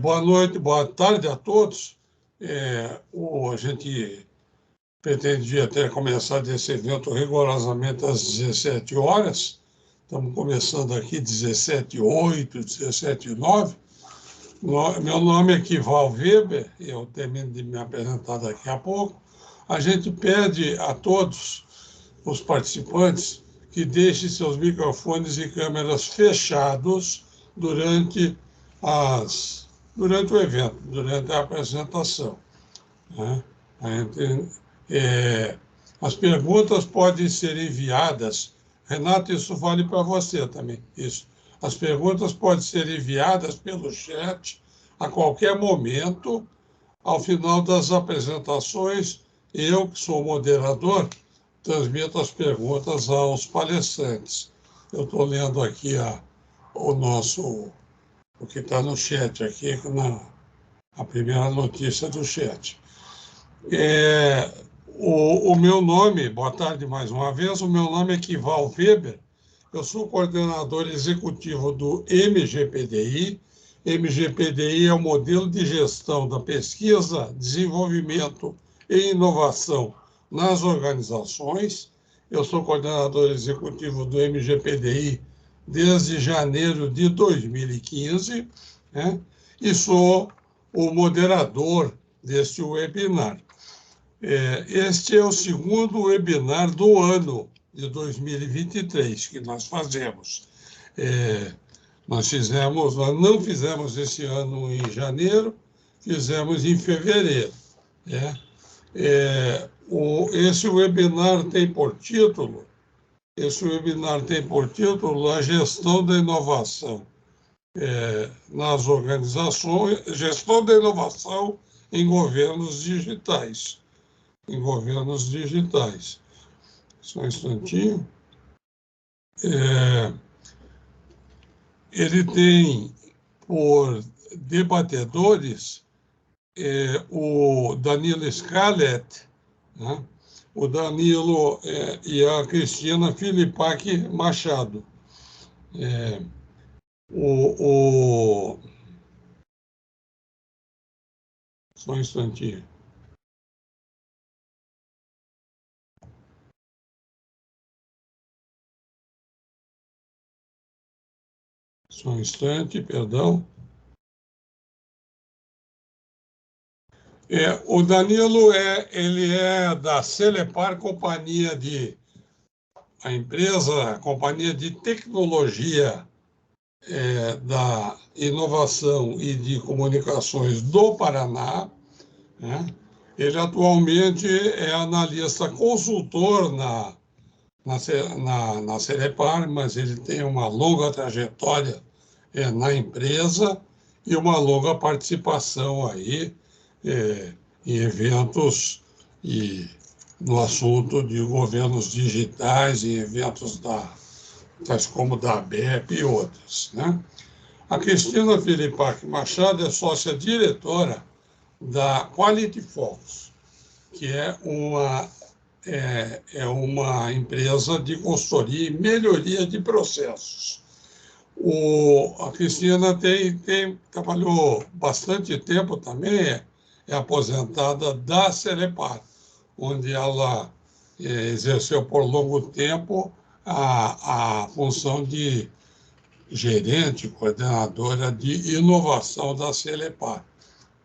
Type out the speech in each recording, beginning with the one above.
Boa noite, boa tarde a todos. A gente pretendia ter começado esse evento rigorosamente às 17 horas. Estamos começando aqui 17h08, 17h09. Meu nome é Kival Weber, eu termino de me apresentar daqui a pouco. A gente pede a todos os participantes que deixem seus microfones e câmeras fechados durante o evento, durante a apresentação. Né? As perguntas podem ser enviadas. Renato, isso vale para você também. Isso. As perguntas podem ser enviadas pelo chat a qualquer momento. Ao final das apresentações, eu, que sou o moderador, transmito as perguntas aos palestrantes. Eu estou lendo aqui o que está no chat aqui, a primeira notícia do chat. O meu nome, boa tarde mais uma vez, o meu nome é Kival Weber, eu sou coordenador executivo do MGPDI. MGPDI é o modelo de gestão da pesquisa, desenvolvimento e inovação nas organizações. Eu sou coordenador executivo do MGPDI desde janeiro de 2015, né? E sou o moderador deste webinar. Este é o segundo webinar do ano de 2023 que nós fazemos. Nós não fizemos esse ano em janeiro, fizemos em fevereiro. Esse webinar tem por título a gestão da inovação nas organizações, gestão da inovação em governos digitais. Só um instantinho. Ele tem por debatedores o Danilo Scarlett, né? O Danilo e a Cristina Filipac Machado. Só um instantinho. Só um instante, perdão. O Danilo ele é da Celepar, companhia de tecnologia da inovação e de comunicações do Paraná, né? Ele atualmente é analista consultor na Celepar, mas ele tem uma longa trajetória na empresa e uma longa participação aí em eventos e no assunto de governos digitais, em eventos tais como da ABEP e outros, né? A Cristina Filipac Machado é sócia-diretora da Quality Focus, que é uma empresa de consultoria e melhoria de processos. A Cristina trabalhou bastante tempo também, é aposentada da Celepar, onde ela exerceu por longo tempo a função de gerente, coordenadora de inovação da Celepar.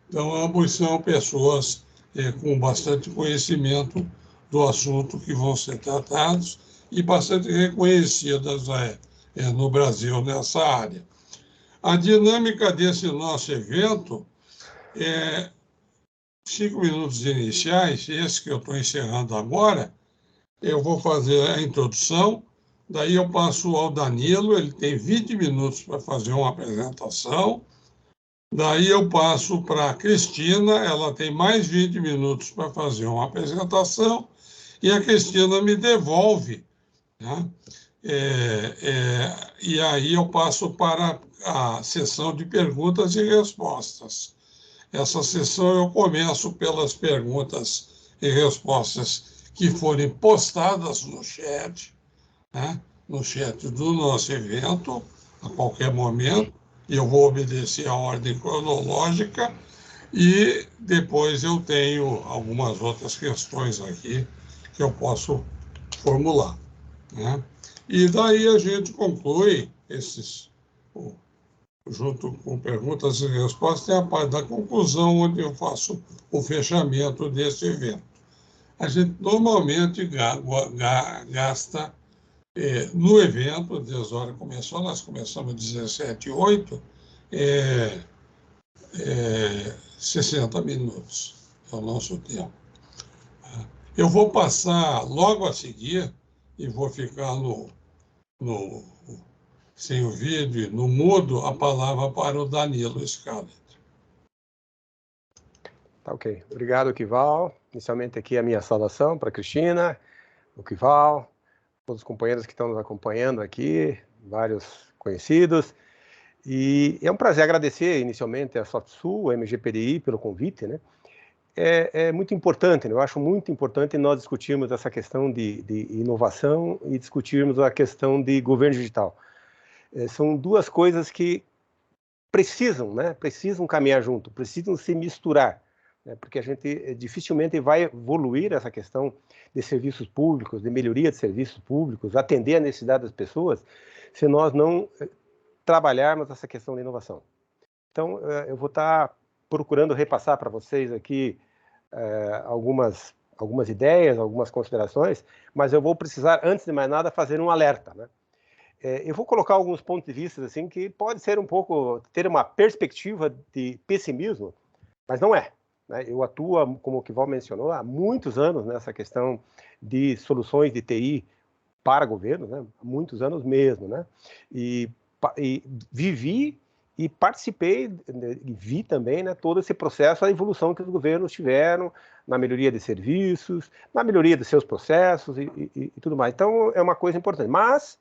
Então, ambos são pessoas com bastante conhecimento do assunto que vão ser tratados e bastante reconhecidas no Brasil nessa área. A dinâmica desse nosso evento é 5 minutos iniciais, esse que eu estou encerrando agora. Eu vou fazer a introdução, daí eu passo ao Danilo, ele tem 20 minutos para fazer uma apresentação. Daí eu passo para a Cristina, ela tem mais 20 minutos para fazer uma apresentação, e a Cristina me devolve, né? E aí eu passo para a sessão de perguntas e respostas. Essa sessão eu começo pelas perguntas e respostas que forem postadas no chat, né? No chat do nosso evento, a qualquer momento. eu vou obedecer a ordem cronológica e depois eu tenho algumas outras questões aqui que eu posso formular, né? E daí a gente conclui junto com perguntas e respostas, tem a parte da conclusão, onde eu faço o fechamento desse evento. A gente normalmente gasta, no evento, desde a hora que começou, nós começamos às 17h08, 60 minutos é o nosso tempo. Eu vou passar logo a seguir e vou ficar sem o vídeo, no mudo, a palavra para o Danilo Scarlett. Tá ok. Obrigado, Kival. Inicialmente aqui a minha saudação para a Cristina, o Kival, todos os companheiros que estão nos acompanhando aqui, vários conhecidos. E é um prazer agradecer inicialmente a SoftSul, a MGPDI, pelo convite, né? É muito importante, né? Eu acho muito importante nós discutirmos essa questão de inovação e discutirmos a questão de governo digital. São duas coisas que precisam, né? Precisam caminhar junto, precisam se misturar, né? Porque a gente dificilmente vai evoluir essa questão de serviços públicos, de melhoria de serviços públicos, atender a necessidade das pessoas, se nós não trabalharmos essa questão de inovação. Então, eu vou estar procurando repassar para vocês aqui algumas ideias, algumas considerações, mas eu vou precisar, antes de mais nada, fazer um alerta, né? Eu vou colocar alguns pontos de vista assim, que pode ser um pouco, ter uma perspectiva de pessimismo, mas não é, né? Eu atuo, como o Kival mencionou, há muitos anos nessa questão de soluções de TI para governos, né? Há muitos anos mesmo, né? E vivi e participei, e vi também, né, todo esse processo, a evolução que os governos tiveram na melhoria de serviços, na melhoria de seus processos e tudo mais. Então, é uma coisa importante. Mas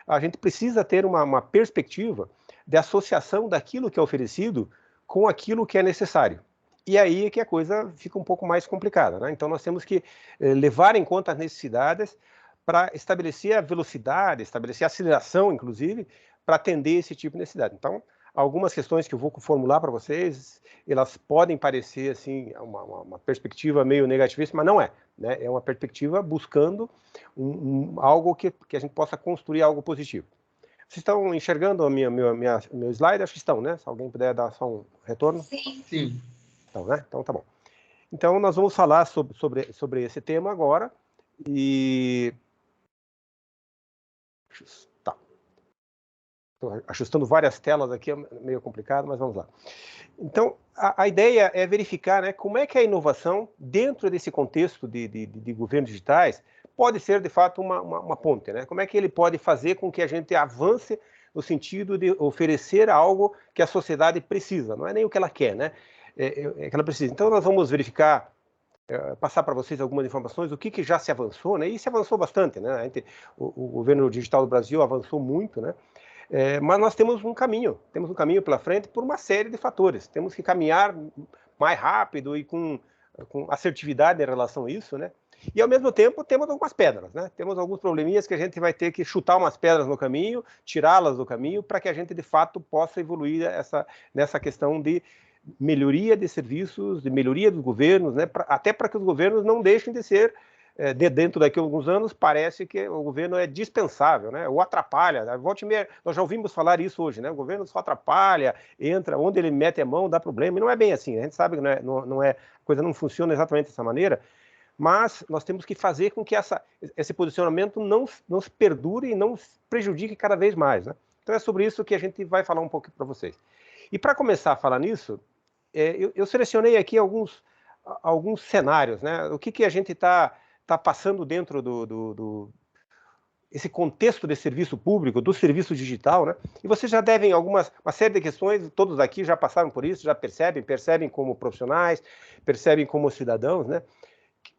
a gente precisa ter uma perspectiva de associação daquilo que é oferecido com aquilo que é necessário. E aí é que a coisa fica um pouco mais complicada, né? Então, nós temos que levar em conta as necessidades para estabelecer a velocidade, estabelecer a aceleração, inclusive, para atender esse tipo de necessidade. Então, algumas questões que eu vou formular para vocês, elas podem parecer assim uma perspectiva meio negativista, mas não é, né? É uma perspectiva buscando algo que a gente possa construir algo positivo. Vocês estão enxergando a meu slide? Acho que estão, né? Se alguém puder dar só um retorno. Sim. Sim. Então, né? Então tá bom. Então nós vamos falar sobre esse tema agora e tá. Estou ajustando várias telas aqui, é meio complicado, mas vamos lá. Então, a ideia é verificar, né, como é que a inovação, dentro desse contexto de governos digitais, pode ser, de fato, uma ponte, né? Como é que ele pode fazer com que a gente avance no sentido de oferecer algo que a sociedade precisa, não é nem o que ela quer, né? É que ela precisa. Então, nós vamos verificar, passar para vocês algumas informações, o que já se avançou, né? E se avançou bastante, né? O governo digital do Brasil avançou muito, né? Mas nós temos um caminho pela frente por uma série de fatores. Temos que caminhar mais rápido e com assertividade em relação a isso, né? E, ao mesmo tempo, temos algumas pedras, né? Temos alguns probleminhas que a gente vai ter que chutar umas pedras no caminho, tirá-las do caminho, para que a gente, de fato, possa evoluir nessa questão de melhoria de serviços, de melhoria dos governos, né? Até para que os governos não deixem de ser, dentro daqui a alguns anos, parece que o governo é dispensável, né? Ou atrapalha. Volte e meia, nós já ouvimos falar isso hoje, né? O governo só atrapalha, entra, onde ele mete a mão, dá problema. E não é bem assim. A gente sabe que a coisa não funciona exatamente dessa maneira, mas nós temos que fazer com que esse posicionamento não se perdure e não prejudique cada vez mais, né? Então é sobre isso que a gente vai falar um pouco para vocês. E para começar a falar nisso, eu selecionei aqui alguns cenários, né? O que a gente está passando dentro esse contexto de serviço público, do serviço digital, né? E vocês já devem uma série de questões, todos aqui já passaram por isso, já percebem como profissionais, percebem como cidadãos, né?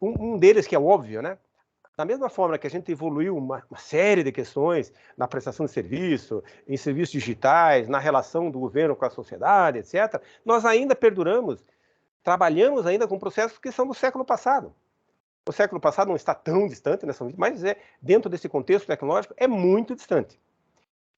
Um deles que é óbvio, né? Da mesma forma que a gente evoluiu uma série de questões na prestação de serviço, em serviços digitais, na relação do governo com a sociedade, etc., nós ainda trabalhamos ainda com processos que são do século passado. O século passado não está tão distante, mas dentro desse contexto tecnológico é muito distante.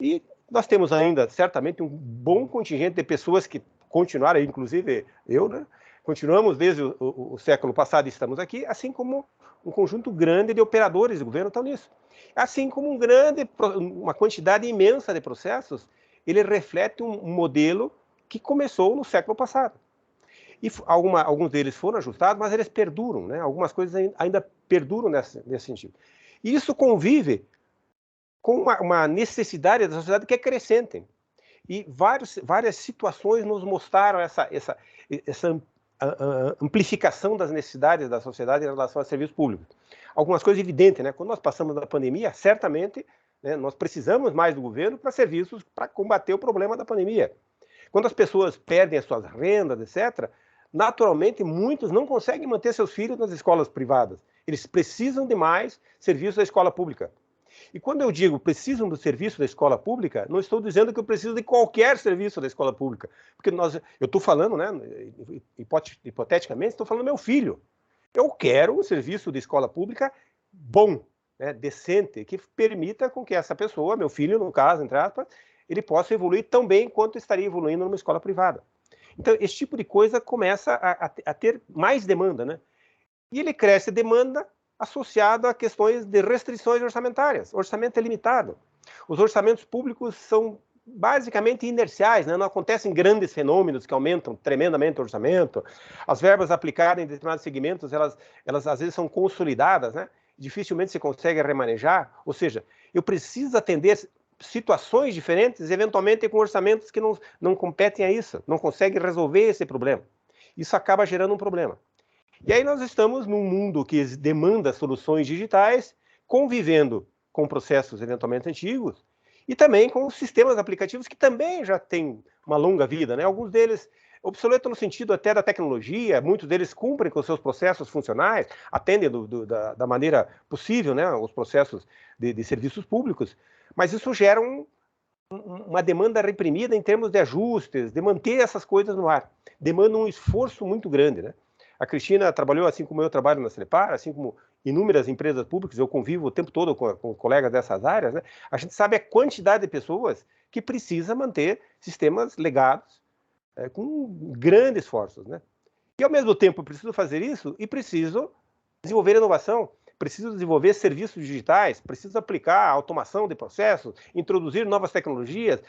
E Nós temos ainda, certamente, um bom contingente de pessoas que continuaram, inclusive eu, né? Continuamos desde o século passado e estamos aqui, assim como um conjunto grande de operadores do governo estão nisso. Assim como uma quantidade imensa de processos, ele reflete um modelo que começou no século passado. E alguns deles foram ajustados, mas eles perduram, né? Algumas coisas ainda perduram nesse sentido. E isso convive com uma necessidade da sociedade que é crescente. E várias situações nos mostraram essa amplificação das necessidades da sociedade em relação a serviços públicos. Algumas coisas evidentes, né? Quando nós passamos da pandemia, certamente, né, nós precisamos mais do governo para serviços para combater o problema da pandemia. Quando as pessoas perdem as suas rendas, etc., naturalmente muitos não conseguem manter seus filhos nas escolas privadas. Eles precisam de mais serviços da escola pública. E quando eu digo precisam do serviço da escola pública, não estou dizendo que eu preciso de qualquer serviço da escola pública. Porque eu estou falando, né, hipoteticamente, estou falando do meu filho. Eu quero um serviço de escola pública bom, né, decente, que permita com que essa pessoa, meu filho, no caso, entre aspas, ele possa evoluir tão bem quanto estaria evoluindo numa escola privada. Então, esse tipo de coisa começa a ter mais demanda, né? E ele cresce demanda associado a questões de restrições orçamentárias. O orçamento é limitado. Os orçamentos públicos são basicamente inerciais, né? Não acontecem grandes fenômenos que aumentam tremendamente o orçamento. As verbas aplicadas em determinados segmentos, elas às vezes são consolidadas, né? Dificilmente se consegue remanejar. Ou seja, eu preciso atender situações diferentes, eventualmente com orçamentos que não competem a isso, não conseguem resolver esse problema. Isso acaba gerando um problema. E aí nós estamos num mundo que demanda soluções digitais, convivendo com processos eventualmente antigos, e também com sistemas aplicativos que também já têm uma longa vida, né? Alguns deles obsoletos no sentido até da tecnologia, muitos deles cumprem com seus processos funcionais, atendem da maneira possível, né, os processos de serviços públicos, mas isso gera uma demanda reprimida em termos de ajustes, de manter essas coisas no ar. Demanda um esforço muito grande, né? A Cristina trabalhou, assim como eu trabalho na Celepar, assim como inúmeras empresas públicas, eu convivo o tempo todo com colegas dessas áreas, né? A gente sabe a quantidade de pessoas que precisa manter sistemas legados com grandes esforços, né? E, ao mesmo tempo, eu preciso fazer isso e preciso desenvolver inovação, preciso desenvolver serviços digitais, preciso aplicar automação de processos, introduzir novas tecnologias,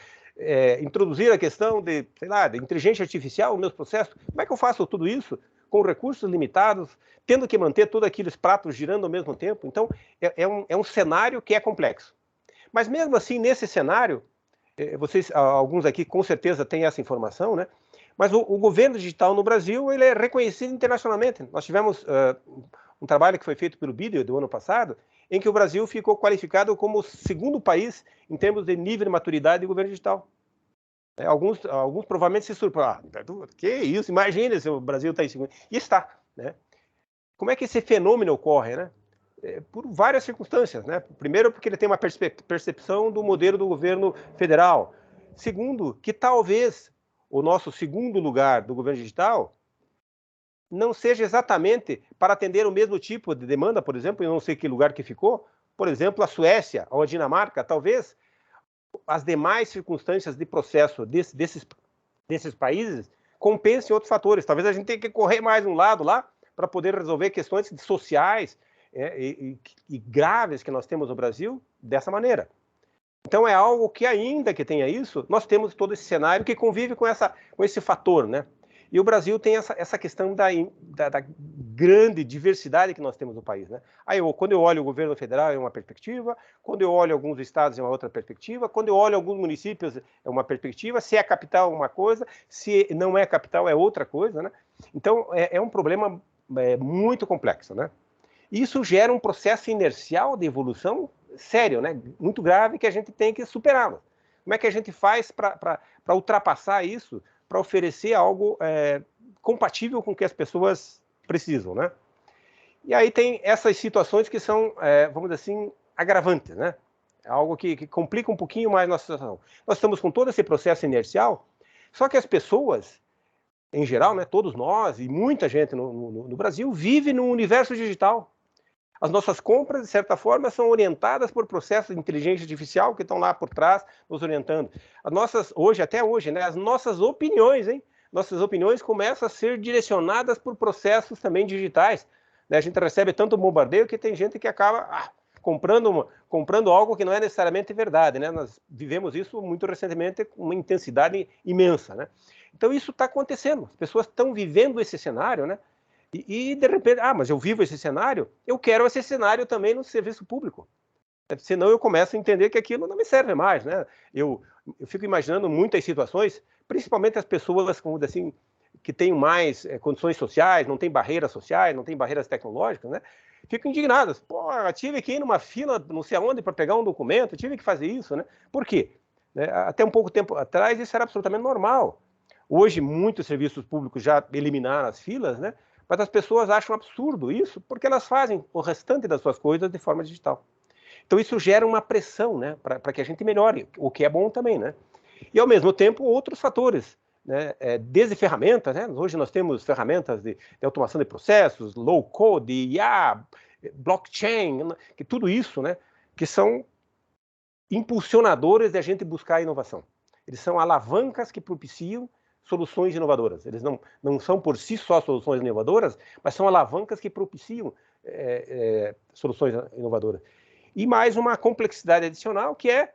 introduzir a questão de, sei lá, de inteligência artificial nos meus processos. Como é que eu faço tudo isso com recursos limitados, tendo que manter todos aqueles pratos girando ao mesmo tempo? Então, é um cenário que é complexo. Mas, mesmo assim, nesse cenário, vocês, alguns aqui com certeza têm essa informação, né? Mas o governo digital no Brasil, ele é reconhecido internacionalmente. Nós tivemos um trabalho que foi feito pelo BID do ano passado, em que o Brasil ficou qualificado como o segundo país em termos de nível de maturidade de governo digital. Alguns provavelmente se surpreendem. Que isso? Imagina se o Brasil está em segundo. E está, né? Como é que esse fenômeno ocorre, né? Por várias circunstâncias, né? Primeiro, porque ele tem uma percepção do modelo do governo federal. Segundo, que talvez o nosso segundo lugar do governo digital não seja exatamente para atender o mesmo tipo de demanda, por exemplo, em não sei que lugar que ficou, por exemplo, a Suécia ou a Dinamarca, talvez as demais circunstâncias de processo desses países compensem outros fatores. Talvez a gente tenha que correr mais um lado lá para poder resolver questões sociais e graves que nós temos no Brasil dessa maneira. Então é algo que, ainda que tenha isso, nós temos todo esse cenário que convive com esse fator, né? E o Brasil tem essa questão da grande diversidade que nós temos no país, né? Aí, quando eu olho o governo federal, é uma perspectiva. Quando eu olho alguns estados, é uma outra perspectiva. Quando eu olho alguns municípios, é uma perspectiva. Se é capital, é uma coisa. Se não é capital, é outra coisa, né? Então, é um problema muito complexo, né? E isso gera um processo inercial de evolução sério, né? Muito grave, que a gente tem que superá-lo. Como é que a gente faz para ultrapassar isso, para oferecer algo compatível com o que as pessoas precisam, né? E aí tem essas situações que são, vamos dizer assim, agravantes, né? É algo que complica um pouquinho mais a nossa situação. Nós estamos com todo esse processo inercial, só que as pessoas, em geral, né, todos nós e muita gente no Brasil, vive num universo digital. As nossas compras, de certa forma, são orientadas por processos de inteligência artificial que estão lá por trás, nos orientando. As nossas, até hoje, né, as nossas opiniões, hein? Nossas opiniões começam a ser direcionadas por processos também digitais. Né? A gente recebe tanto bombardeio que tem gente que acaba comprando algo que não é necessariamente verdade. Né? Nós vivemos isso muito recentemente com uma intensidade imensa. Né? Então, isso está acontecendo. As pessoas estão vivendo esse cenário, né? E, de repente, mas eu vivo esse cenário, eu quero esse cenário também no serviço público. Senão eu começo a entender que aquilo não me serve mais, né? Eu fico imaginando muitas situações, principalmente as pessoas, como assim, que têm mais condições sociais, não têm barreiras sociais, não têm barreiras tecnológicas, né? Ficam indignadas. Pô, eu tive que ir numa fila, não sei aonde, para pegar um documento, tive que fazer isso, né? Por quê? Até um pouco tempo atrás, isso era absolutamente normal. Hoje, muitos serviços públicos já eliminaram as filas, né? Mas as pessoas acham absurdo isso, porque elas fazem o restante das suas coisas de forma digital. Então, isso gera uma pressão, né, para que a gente melhore, o que é bom também, né? E, ao mesmo tempo, outros fatores, né? Desde ferramentas, né? Hoje nós temos ferramentas de automação de processos, low code, IA, blockchain, que tudo isso, né, que são impulsionadores de a gente buscar a inovação. Eles são alavancas que propiciam soluções inovadoras. Eles não são por si só soluções inovadoras, mas são alavancas que propiciam soluções inovadoras. E mais uma complexidade adicional, que é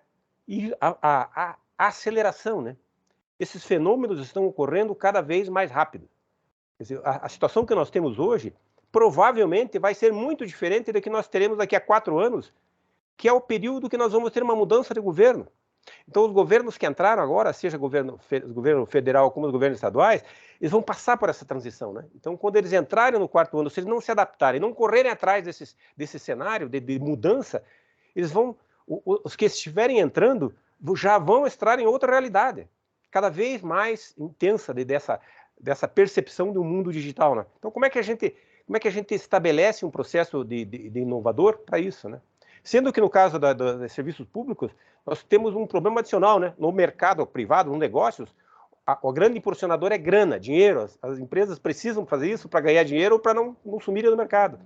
a aceleração, né? Esses fenômenos estão ocorrendo cada vez mais rápido. Quer dizer, a situação que nós temos hoje provavelmente vai ser muito diferente da que nós teremos daqui a 4 anos, que é o período que nós vamos ter uma mudança de governo. Então, os governos que entraram agora, seja o governo federal como os governos estaduais, eles vão passar por essa transição, né? Então, quando eles entrarem no 4º ano, se eles não se adaptarem, não correrem atrás desse cenário de mudança, eles vão, os que estiverem entrando já vão estar em outra realidade, cada vez mais intensa dessa percepção do mundo digital, né? Então, como é que a gente estabelece um processo de inovador para isso, né? Sendo que no caso dos serviços públicos, nós temos um problema adicional, né? No mercado privado, nos negócios, o grande impulsionador é grana, dinheiro. As empresas precisam fazer isso para ganhar dinheiro ou para não sumirem no mercado.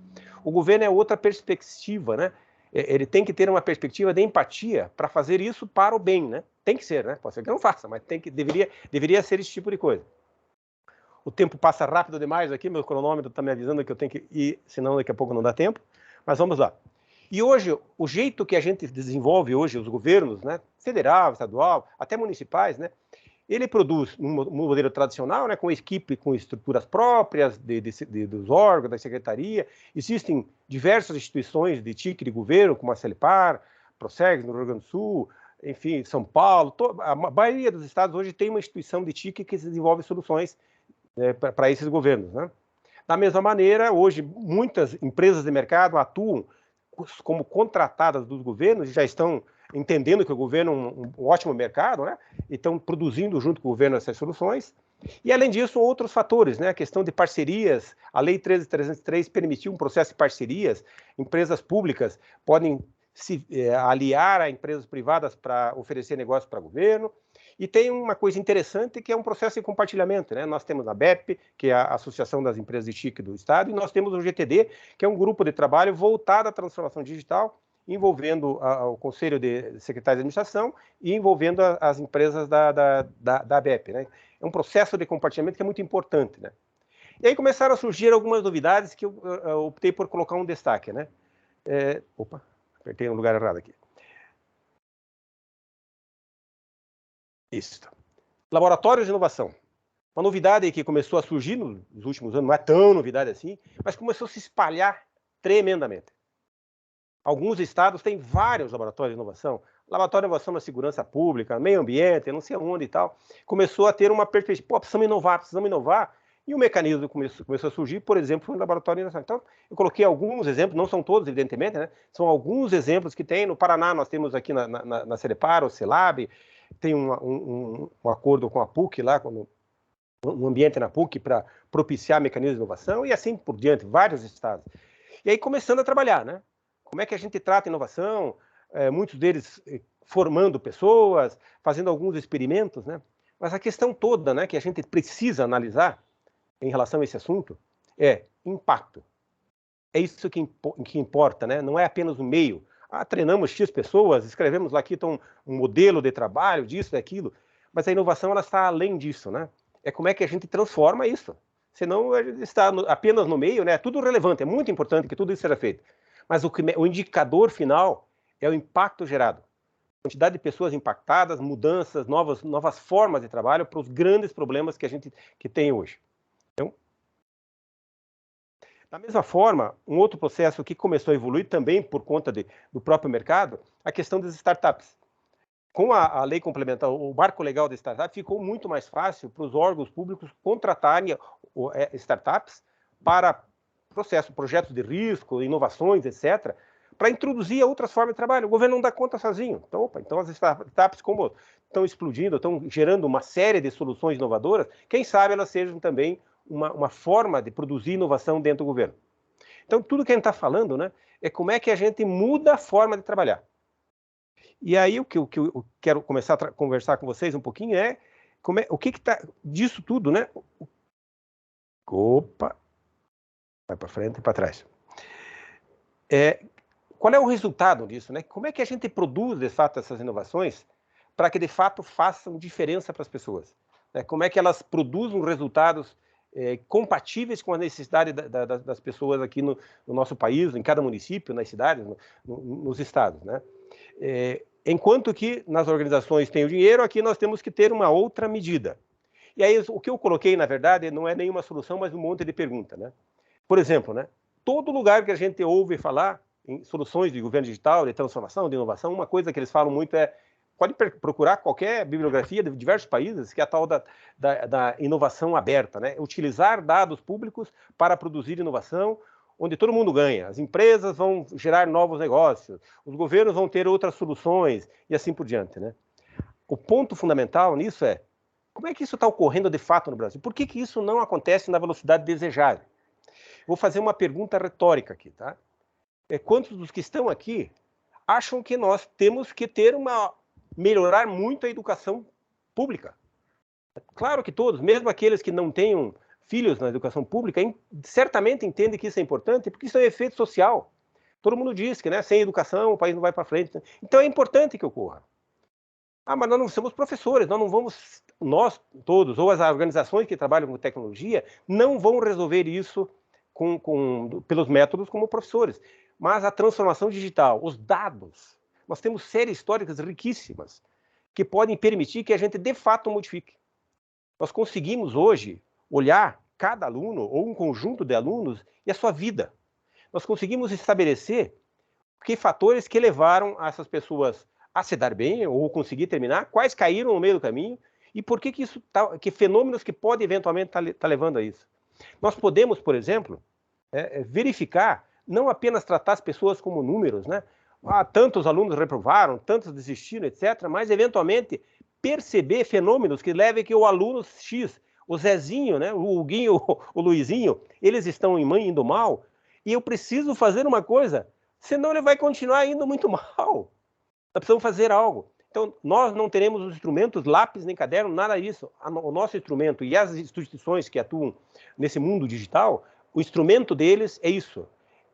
O governo é outra perspectiva, né? Ele tem que ter uma perspectiva de empatia para fazer isso para o bem, né? Tem que ser, né? Pode ser que não faça, mas deveria ser esse tipo de coisa. O tempo passa rápido demais aqui, meu cronômetro está me avisando que eu tenho que ir, senão daqui a pouco não dá tempo. Mas vamos lá. E hoje, o jeito que a gente desenvolve hoje, os governos, né, federal, estadual, até municipais, né, ele produz um modelo tradicional, né, com equipe, com estruturas próprias dos órgãos, da secretaria. Existem diversas instituições de TIC de governo, como a CELPAR, Procegs, no Rio Grande do Sul, enfim, São Paulo. A maioria dos estados hoje tem uma instituição de TIC que desenvolve soluções para esses governos, né? Da mesma maneira, hoje, muitas empresas de mercado atuam como contratadas dos governos e já estão entendendo que o governo é um ótimo mercado, né? E estão produzindo junto com o governo essas soluções. E, além disso, outros fatores, né? A questão de parcerias. A Lei 13.303 permitiu um processo de parcerias. Empresas públicas podem se aliar a empresas privadas para oferecer negócios para o governo. E tem uma coisa interessante que é um processo de compartilhamento, né? Nós temos a BEP, que é a Associação das Empresas de TIC do Estado, e nós temos o GTD, que é um grupo de trabalho voltado à transformação digital, envolvendo o Conselho de Secretários de Administração e envolvendo as empresas da BEP, né? É um processo de compartilhamento que é muito importante, né? E aí começaram a surgir algumas novidades que eu optei por colocar um destaque, né? Opa, apertei no lugar errado aqui. Isso. Laboratórios de inovação. Uma novidade que começou a surgir nos últimos anos, não é tão novidade assim, mas começou a se espalhar tremendamente. Alguns estados têm vários laboratórios de inovação. Laboratório de inovação na segurança pública, meio ambiente, não sei onde e tal. Começou a ter uma perspectiva. Pô, precisamos inovar. E o mecanismo começou a surgir, por exemplo, foi o laboratório de inovação. Então, eu coloquei alguns exemplos, não são todos, evidentemente, né? São alguns exemplos que tem. No Paraná, nós temos aqui na CELPAR, o CELAB, tem um acordo com a PUC lá, um ambiente na PUC para propiciar mecanismos de inovação e assim por diante, vários estados. E aí começando a trabalhar, né? Como é que a gente trata inovação? Muitos deles formando pessoas, fazendo alguns experimentos, né? Mas a questão toda, né, que a gente precisa analisar em relação a esse assunto é impacto. é isso que importa, né? Não é apenas o meio. Treinamos X pessoas, escrevemos lá aqui um modelo de trabalho, disso, daquilo, mas a inovação ela está além disso, né? É como é que a gente transforma isso. Senão a gente está apenas no meio, né? É tudo relevante, é muito importante que tudo isso seja feito. Mas o indicador final é o impacto gerado. Quantidade de pessoas impactadas, mudanças, novas formas de trabalho para os grandes problemas que a gente tem hoje. Então, da mesma forma, um outro processo que começou a evoluir também por conta do próprio mercado, a questão das startups. Com a lei complementar, o marco legal da startup, ficou muito mais fácil para os órgãos públicos contratarem startups para projetos de risco, inovações, etc., para introduzir outras formas de trabalho. O governo não dá conta sozinho. Então as startups, como estão explodindo, estão gerando uma série de soluções inovadoras, quem sabe elas sejam também uma forma de produzir inovação dentro do governo. Então, tudo que a gente está falando, né, é como é que a gente muda a forma de trabalhar. E aí, o que eu quero começar a conversar com vocês um pouquinho é o que está disso tudo, né? Opa! Vai para frente e para trás. Qual é o resultado disso, né? Como é que a gente produz, de fato, essas inovações para que, de fato, façam diferença para as pessoas? Como é que elas produzem resultados compatíveis com a necessidade das pessoas aqui no nosso país, em cada município, nas cidades, nos estados, né? Enquanto que nas organizações tem o dinheiro, aqui nós temos que ter uma outra medida. E aí o que eu coloquei, na verdade, não é nenhuma solução, mas um monte de pergunta, né? Por exemplo, né? Todo lugar que a gente ouve falar em soluções de governo digital, de transformação, de inovação, uma coisa que eles falam muito pode procurar qualquer bibliografia de diversos países, que é a tal da inovação aberta, né? Utilizar dados públicos para produzir inovação, onde todo mundo ganha. As empresas vão gerar novos negócios, os governos vão ter outras soluções e assim por diante, né? O ponto fundamental nisso é como é que isso está ocorrendo de fato no Brasil? Por que isso não acontece na velocidade desejada? Vou fazer uma pergunta retórica aqui, tá? Quantos dos que estão aqui acham que nós temos que melhorar muito a educação pública? Claro que todos, mesmo aqueles que não tenham filhos na educação pública, certamente entendem que isso é importante, porque isso é um efeito social. Todo mundo diz que, né, sem educação o país não vai para frente. Então é importante que ocorra. Mas nós não somos professores, nós todos, ou as organizações que trabalham com tecnologia, não vão resolver isso pelos métodos como professores. Mas a transformação digital, os dados, nós temos séries históricas riquíssimas que podem permitir que a gente, de fato, modifique. Nós conseguimos hoje olhar cada aluno ou um conjunto de alunos e a sua vida. Nós conseguimos estabelecer que fatores que levaram essas pessoas a se dar bem ou conseguir terminar, quais caíram no meio do caminho e por que isso que fenômenos que podem eventualmente estar levando a isso. Nós podemos, por exemplo, verificar, não apenas tratar as pessoas como números, né? Tantos alunos reprovaram, tantos desistiram, etc., mas eventualmente perceber fenômenos que levem que o aluno X, o Zezinho, né, o Huguinho, o Luizinho, eles estão indo mal, e eu preciso fazer uma coisa, senão ele vai continuar indo muito mal. Nós precisamos fazer algo. Então, nós não teremos os instrumentos, lápis nem caderno, nada disso. O nosso instrumento e as instituições que atuam nesse mundo digital, o instrumento deles é isso.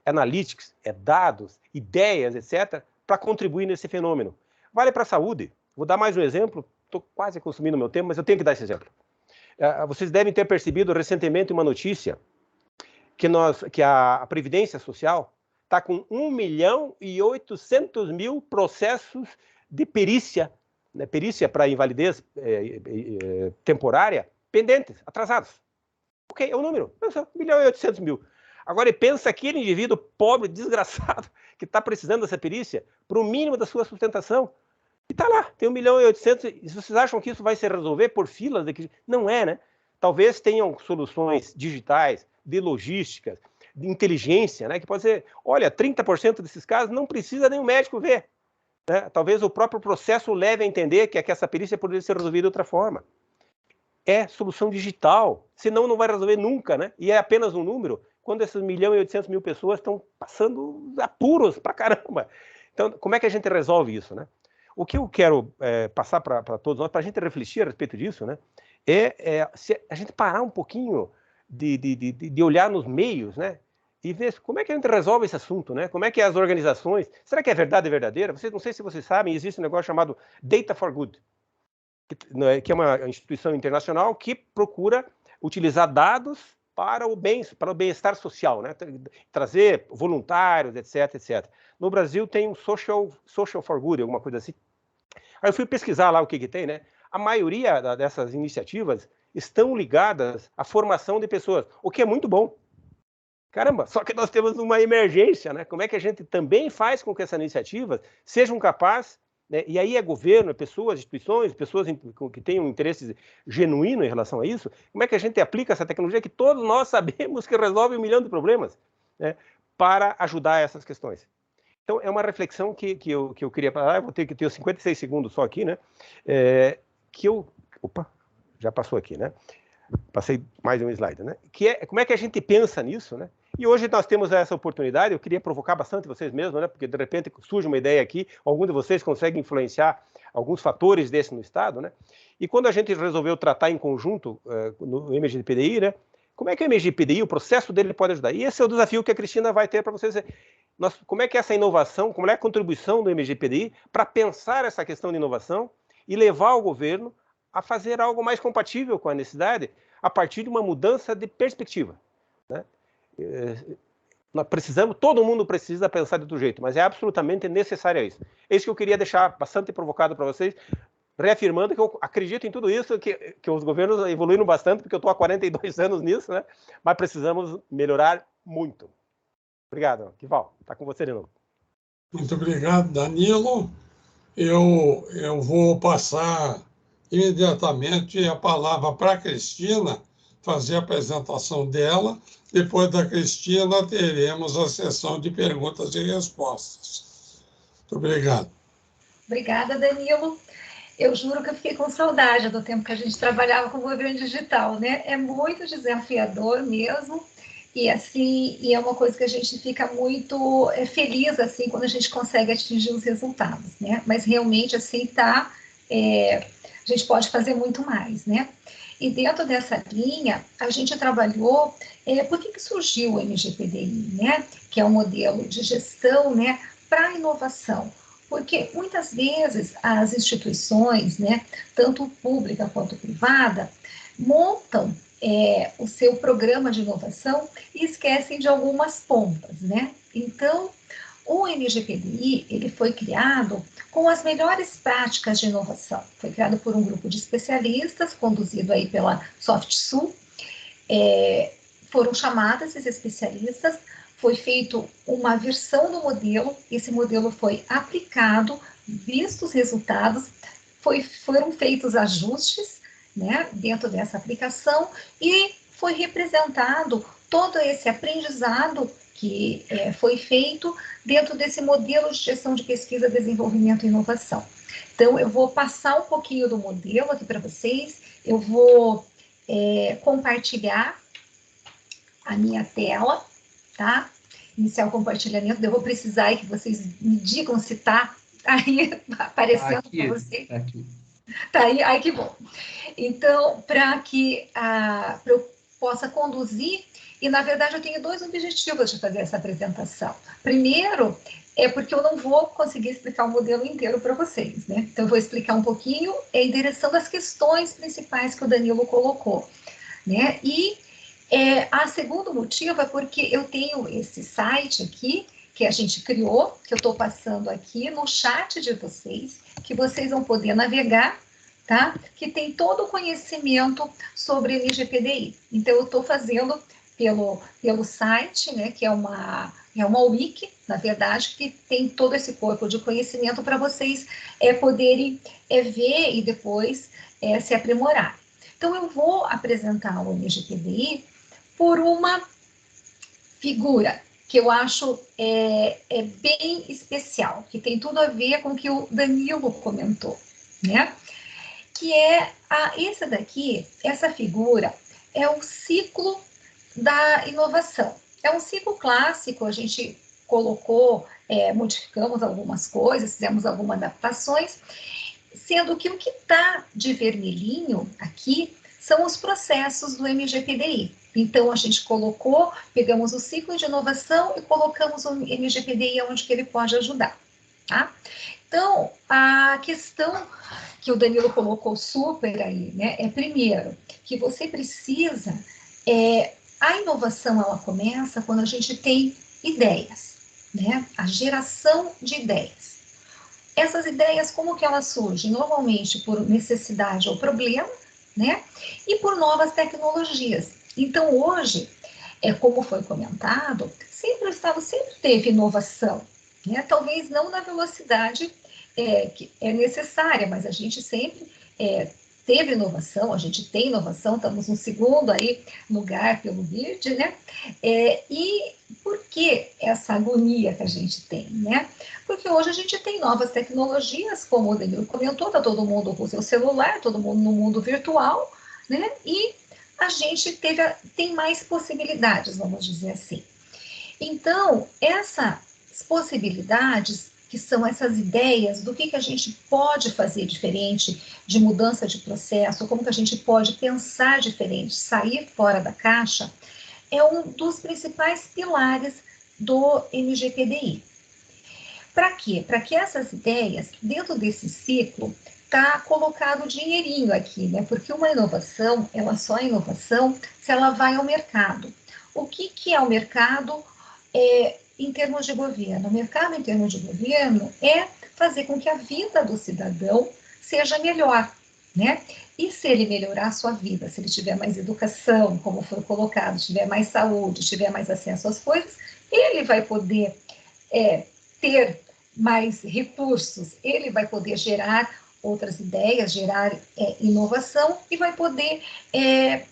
É analytics, é dados, ideias, etc., para contribuir nesse fenômeno. Vale para a saúde. Vou dar mais um exemplo. Estou quase consumindo meu tempo, mas eu tenho que dar esse exemplo. Vocês devem ter percebido recentemente uma notícia que a Previdência Social está com 1.800.000 processos de perícia, né, perícia para invalidez temporária, pendentes, atrasados. Ok, é o número, 1.800.000. Agora, pensa aquele indivíduo pobre, desgraçado, que está precisando dessa perícia para o mínimo da sua sustentação. E está lá, tem 1.800.000. E vocês acham que isso vai se resolver por filas? Não é, né? Talvez tenham soluções digitais, de logística, de inteligência, né? Que pode ser, olha, 30% desses casos não precisa nem o médico ver. Né? Talvez o próprio processo leve a entender que essa perícia poderia ser resolvida de outra forma. É solução digital, senão não vai resolver nunca, né? E é apenas um número, quando essas 1.800.000 pessoas estão passando apuros pra caramba. Então, como é que a gente resolve isso, né? O que eu quero passar para todos nós, para a gente refletir a respeito disso, né? Se a gente parar um pouquinho de olhar nos meios, né? e ver como é que a gente resolve esse assunto, né? Como é que as organizações... Será que é verdade verdadeira? Não sei se vocês sabem, existe um negócio chamado Data for Good, que é uma instituição internacional que procura utilizar dados para o bem-estar social, né? Trazer voluntários, etc, etc. No Brasil tem um Social for Good, alguma coisa assim. Aí eu fui pesquisar lá o que tem, né? A maioria dessas iniciativas estão ligadas à formação de pessoas, o que é muito bom. Caramba, só que nós temos uma emergência, né? Como é que a gente também faz com que essas iniciativas sejam capazes, né? E aí é governo, é pessoas, instituições, pessoas que tenham um interesse genuíno em relação a isso, como é que a gente aplica essa tecnologia que todos nós sabemos que resolve 1 milhão de problemas, né? Para ajudar essas questões. Então, é uma reflexão que eu queria falar, eu vou ter que ter 56 segundos só aqui, né? Opa, já passou aqui, né? Passei mais um slide, né? Que é como é que a gente pensa nisso, né? E hoje nós temos essa oportunidade, eu queria provocar bastante vocês mesmos, né? Porque de repente surge uma ideia aqui, algum de vocês consegue influenciar alguns fatores desse no Estado, né? E quando a gente resolveu tratar em conjunto no MGPDI, né? Como é que o MGPDI, o processo dele pode ajudar? E esse é o desafio que a Cristina vai ter para vocês. Como é que essa inovação, como é a contribuição do MGPDI para pensar essa questão de inovação e levar o governo a fazer algo mais compatível com a necessidade a partir de uma mudança de perspectiva, né? Nós precisamos, todo mundo precisa pensar de outro jeito, mas é absolutamente necessário isso. É isso que eu queria deixar bastante provocado para vocês, reafirmando que eu acredito em tudo isso, que os governos evoluíram bastante, porque eu estou há 42 anos nisso, né? Mas precisamos melhorar muito. Obrigado, Kival. Está com você de novo. Muito obrigado, Danilo. Eu vou passar imediatamente a palavra para a Cristina, fazer a apresentação dela. Depois da Cristina, teremos a sessão de perguntas e respostas. Muito obrigado. Obrigada, Danilo. Eu juro que eu fiquei com saudade do tempo que a gente trabalhava com o governo digital, né? É muito desafiador mesmo. E assim, é uma coisa que a gente fica muito feliz assim quando a gente consegue atingir os resultados, né? Mas realmente assim a gente pode fazer muito mais, né? E dentro dessa linha, a gente trabalhou, por que surgiu o MGPDI, né? Que é um modelo de gestão, né, para a inovação. Porque muitas vezes as instituições, né, tanto pública quanto privada, montam o seu programa de inovação e esquecem de algumas pontas, né? Então, o MGPDI, ele foi criado com as melhores práticas de inovação. Foi criado por um grupo de especialistas, conduzido aí pela SoftSul. Foram chamados esses especialistas, foi feito uma versão do modelo, esse modelo foi aplicado, vistos os resultados, foram feitos ajustes, né, dentro dessa aplicação e foi representado todo esse aprendizado que foi feito dentro desse modelo de gestão de pesquisa, desenvolvimento e inovação. Então, eu vou passar um pouquinho do modelo aqui para vocês, eu vou compartilhar a minha tela, tá? Iniciar o compartilhamento, eu vou precisar aí que vocês me digam se está aí aparecendo para vocês. Tá aqui. Tá aí, ai que bom. Então, para que eu possa conduzir, e na verdade eu tenho 2 objetivos de fazer essa apresentação. Primeiro, porque eu não vou conseguir explicar o modelo inteiro para vocês, né? Então, eu vou explicar um pouquinho em direção das questões principais que o Danilo colocou, né? E a segundo motivo é porque eu tenho esse site aqui, que a gente criou, que eu estou passando aqui no chat de vocês, que vocês vão poder navegar, tá? Que tem todo o conhecimento sobre LGPDI. Então, eu estou fazendo pelo site, né, que é uma wiki, na verdade, que tem todo esse corpo de conhecimento para vocês poderem ver e depois se aprimorar. Então, eu vou apresentar o LGPDI por uma figura que eu acho bem especial, que tem tudo a ver com o que o Danilo comentou, né? Que essa figura é o ciclo da inovação. É um ciclo clássico, a gente colocou, modificamos algumas coisas, fizemos algumas adaptações, sendo que o que está de vermelhinho aqui são os processos do MGPDI. Então, a gente pegamos o ciclo de inovação e colocamos o MGPDI onde que ele pode ajudar, tá? Então, a questão que o Danilo colocou super aí, né, é primeiro, que você precisa, a inovação ela começa quando a gente tem ideias, né, a geração de ideias. Essas ideias, como que elas surgem? Normalmente por necessidade ou problema, né, e por novas tecnologias. Então, hoje, como foi comentado, o Estado sempre teve inovação, né, talvez não na velocidade que é necessária, mas a gente sempre teve inovação, a gente tem inovação, estamos no segundo aí lugar pelo BID, né? E por que essa agonia que a gente tem, né? Porque hoje a gente tem novas tecnologias, como o Danilo comentou, está todo mundo com o seu celular, todo mundo no mundo virtual, né? E a gente tem mais possibilidades, vamos dizer assim. Então, essas possibilidades, que são essas ideias do que a gente pode fazer diferente, de mudança de processo, como que a gente pode pensar diferente, sair fora da caixa, é um dos principais pilares do MGPDI. Para quê? Para que essas ideias, dentro desse ciclo, está colocado o dinheirinho aqui, né? Porque uma inovação, ela só é inovação se ela vai ao mercado. O que é o mercado em termos de governo? O mercado em termos de governo é fazer com que a vida do cidadão seja melhor, né? E se ele melhorar a sua vida, se ele tiver mais educação, como foi colocado, tiver mais saúde, tiver mais acesso às coisas, ele vai poder ter mais recursos, ele vai poder gerar outras ideias, gerar inovação e vai poder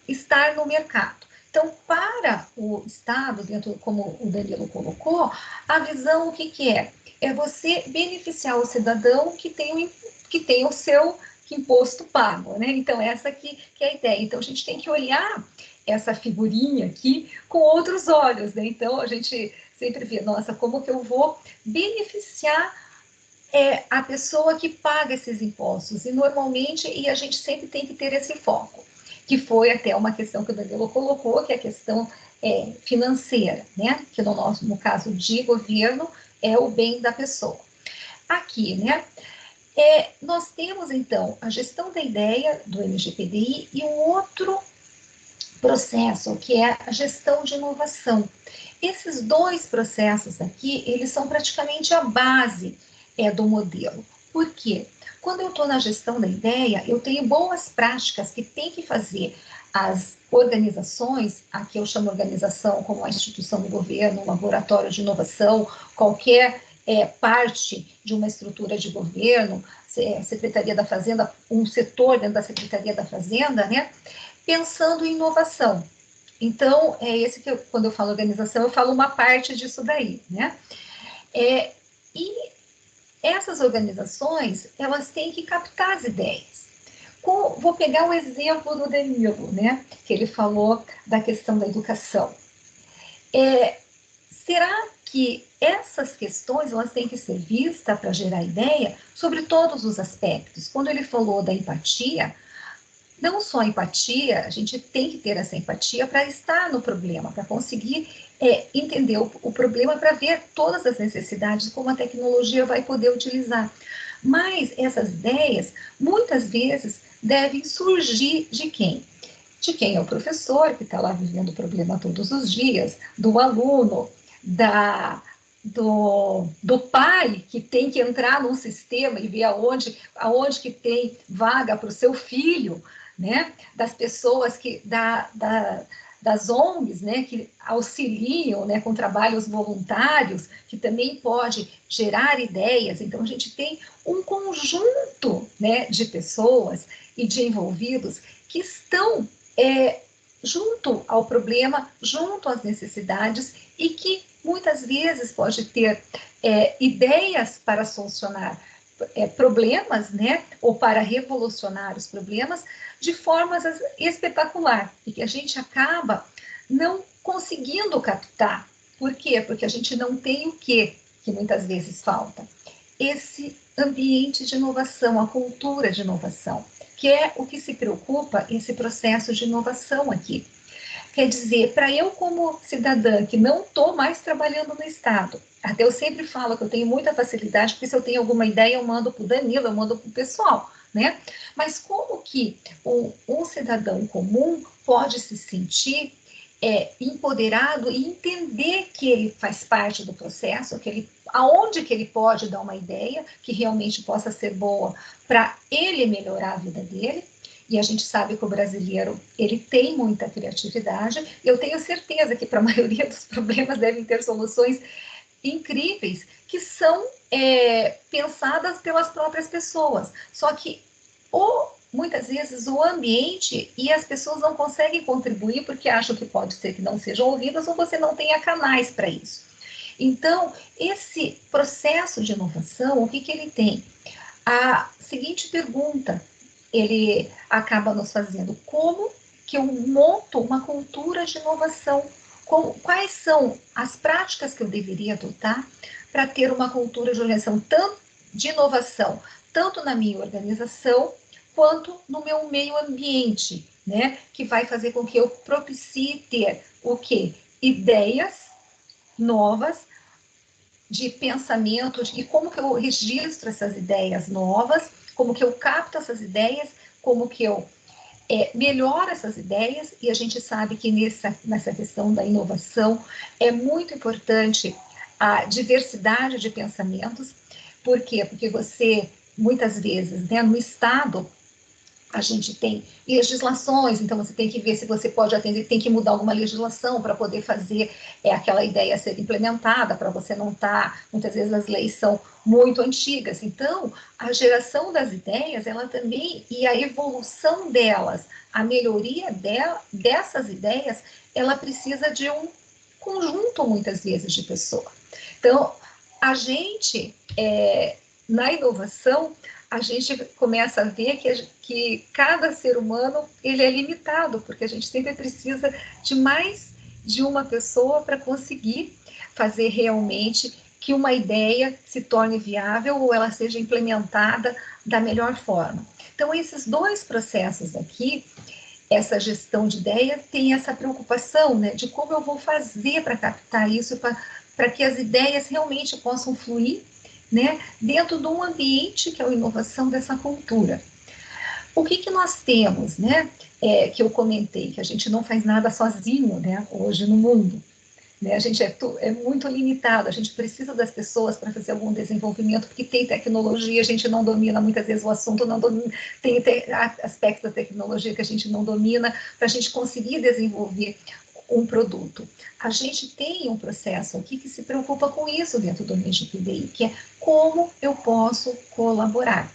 estar no mercado. Então, para o Estado, dentro, como o Danilo colocou, a visão o que é? É você beneficiar o cidadão que tem o seu imposto pago, né? Então, essa que é a ideia. Então, a gente tem que olhar essa figurinha aqui com outros olhos, né? Então, a gente sempre vê, nossa, como que eu vou beneficiar a pessoa que paga esses impostos? E normalmente, a gente sempre tem que ter esse foco, que foi até uma questão que o Danilo colocou, que é a questão financeira, né? Que no caso de governo, é o bem da pessoa. Aqui, né? Nós temos, então, a gestão da ideia do MGPDI e um outro processo, que é a gestão de inovação. Esses dois processos aqui, eles são praticamente a base do modelo. Por quê? Quando eu estou na gestão da ideia, eu tenho boas práticas que tem que fazer as organizações, aqui eu chamo organização como a instituição do governo, um laboratório de inovação, qualquer parte de uma estrutura de governo, Secretaria da Fazenda, um setor dentro da Secretaria da Fazenda, né? Pensando em inovação. Então, é esse que quando eu falo organização, eu falo uma parte disso daí, né? E essas organizações, elas têm que captar as ideias. Vou pegar o exemplo do Danilo, né? Que ele falou da questão da educação. Será que essas questões, elas têm que ser vistas para gerar ideia sobre todos os aspectos? Quando ele falou da empatia, não só empatia, a gente tem que ter essa empatia para estar no problema, para conseguir entender o problema, para ver todas as necessidades, como a tecnologia vai poder utilizar. Mas essas ideias, muitas vezes, devem surgir de quem? De quem é o professor, que está lá vivendo o problema todos os dias, do aluno, do pai, que tem que entrar num sistema e ver aonde que tem vaga para o seu filho, né? Das pessoas das ONGs, né, que auxiliam, né, com trabalhos voluntários, que também pode gerar ideias. Então, a gente tem um conjunto, né, de pessoas e de envolvidos que estão junto ao problema, junto às necessidades e que muitas vezes pode ter ideias para solucionar problemas, né, ou para revolucionar os problemas de formas espetacular, e que a gente acaba não conseguindo captar. Por quê? Porque a gente não tem o que muitas vezes falta. Esse ambiente de inovação, a cultura de inovação, que é o que se preocupa esse processo de inovação aqui. Quer dizer, para eu como cidadã que não estou mais trabalhando no Estado, até eu sempre falo que eu tenho muita facilidade, porque se eu tenho alguma ideia eu mando para o Danilo, eu mando para o pessoal, né? Mas como que um cidadão comum pode se sentir empoderado e entender que ele faz parte do processo, aonde que ele pode dar uma ideia que realmente possa ser boa para ele melhorar a vida dele. E a gente sabe que o brasileiro, ele tem muita criatividade. Eu tenho certeza que para a maioria dos problemas devem ter soluções incríveis que são pensadas pelas próprias pessoas. Só que muitas vezes o ambiente e as pessoas não conseguem contribuir porque acham que pode ser que não sejam ouvidas ou você não tenha canais para isso. Então, esse processo de inovação, o que ele tem? A seguinte pergunta, ele acaba nos fazendo: como que eu monto uma cultura de inovação? Quais são as práticas que eu deveria adotar para ter uma cultura de inovação, tanto na minha organização, quanto no meu meio ambiente, né? Que vai fazer com que eu propicie ter o quê? Ideias novas de pensamento, e como que eu registro essas ideias novas, como que eu capto essas ideias, como que eu melhoro essas ideias. E a gente sabe que nessa questão da inovação é muito importante a diversidade de pensamentos. Por quê? Porque você, muitas vezes, né, no Estado, a gente tem legislações, então você tem que ver se você pode atender, tem que mudar alguma legislação para poder fazer aquela ideia ser implementada, para você não estar, muitas vezes as leis são muito antigas. Então, a geração das ideias, ela também, e a evolução delas, a melhoria dessas ideias, ela precisa de um conjunto, muitas vezes, de pessoas. Então, a gente, na inovação, a gente começa a ver que cada ser humano ele é limitado, porque a gente sempre precisa de mais de uma pessoa para conseguir fazer realmente que uma ideia se torne viável ou ela seja implementada da melhor forma. Então, esses dois processos aqui, essa gestão de ideia, tem essa preocupação, né, de como eu vou fazer para captar isso, para que as ideias realmente possam fluir, né, dentro de um ambiente que é a inovação dessa cultura. O que nós temos, né, que eu comentei, que a gente não faz nada sozinho, né, hoje no mundo. Né, a gente é muito limitado, a gente precisa das pessoas para fazer algum desenvolvimento, porque tem tecnologia, a gente não domina, muitas vezes o assunto não domina, tem aspectos da tecnologia que a gente não domina, para a gente conseguir desenvolver um produto. A gente tem um processo aqui que se preocupa com isso dentro do ambiente de PDI, que é como eu posso colaborar,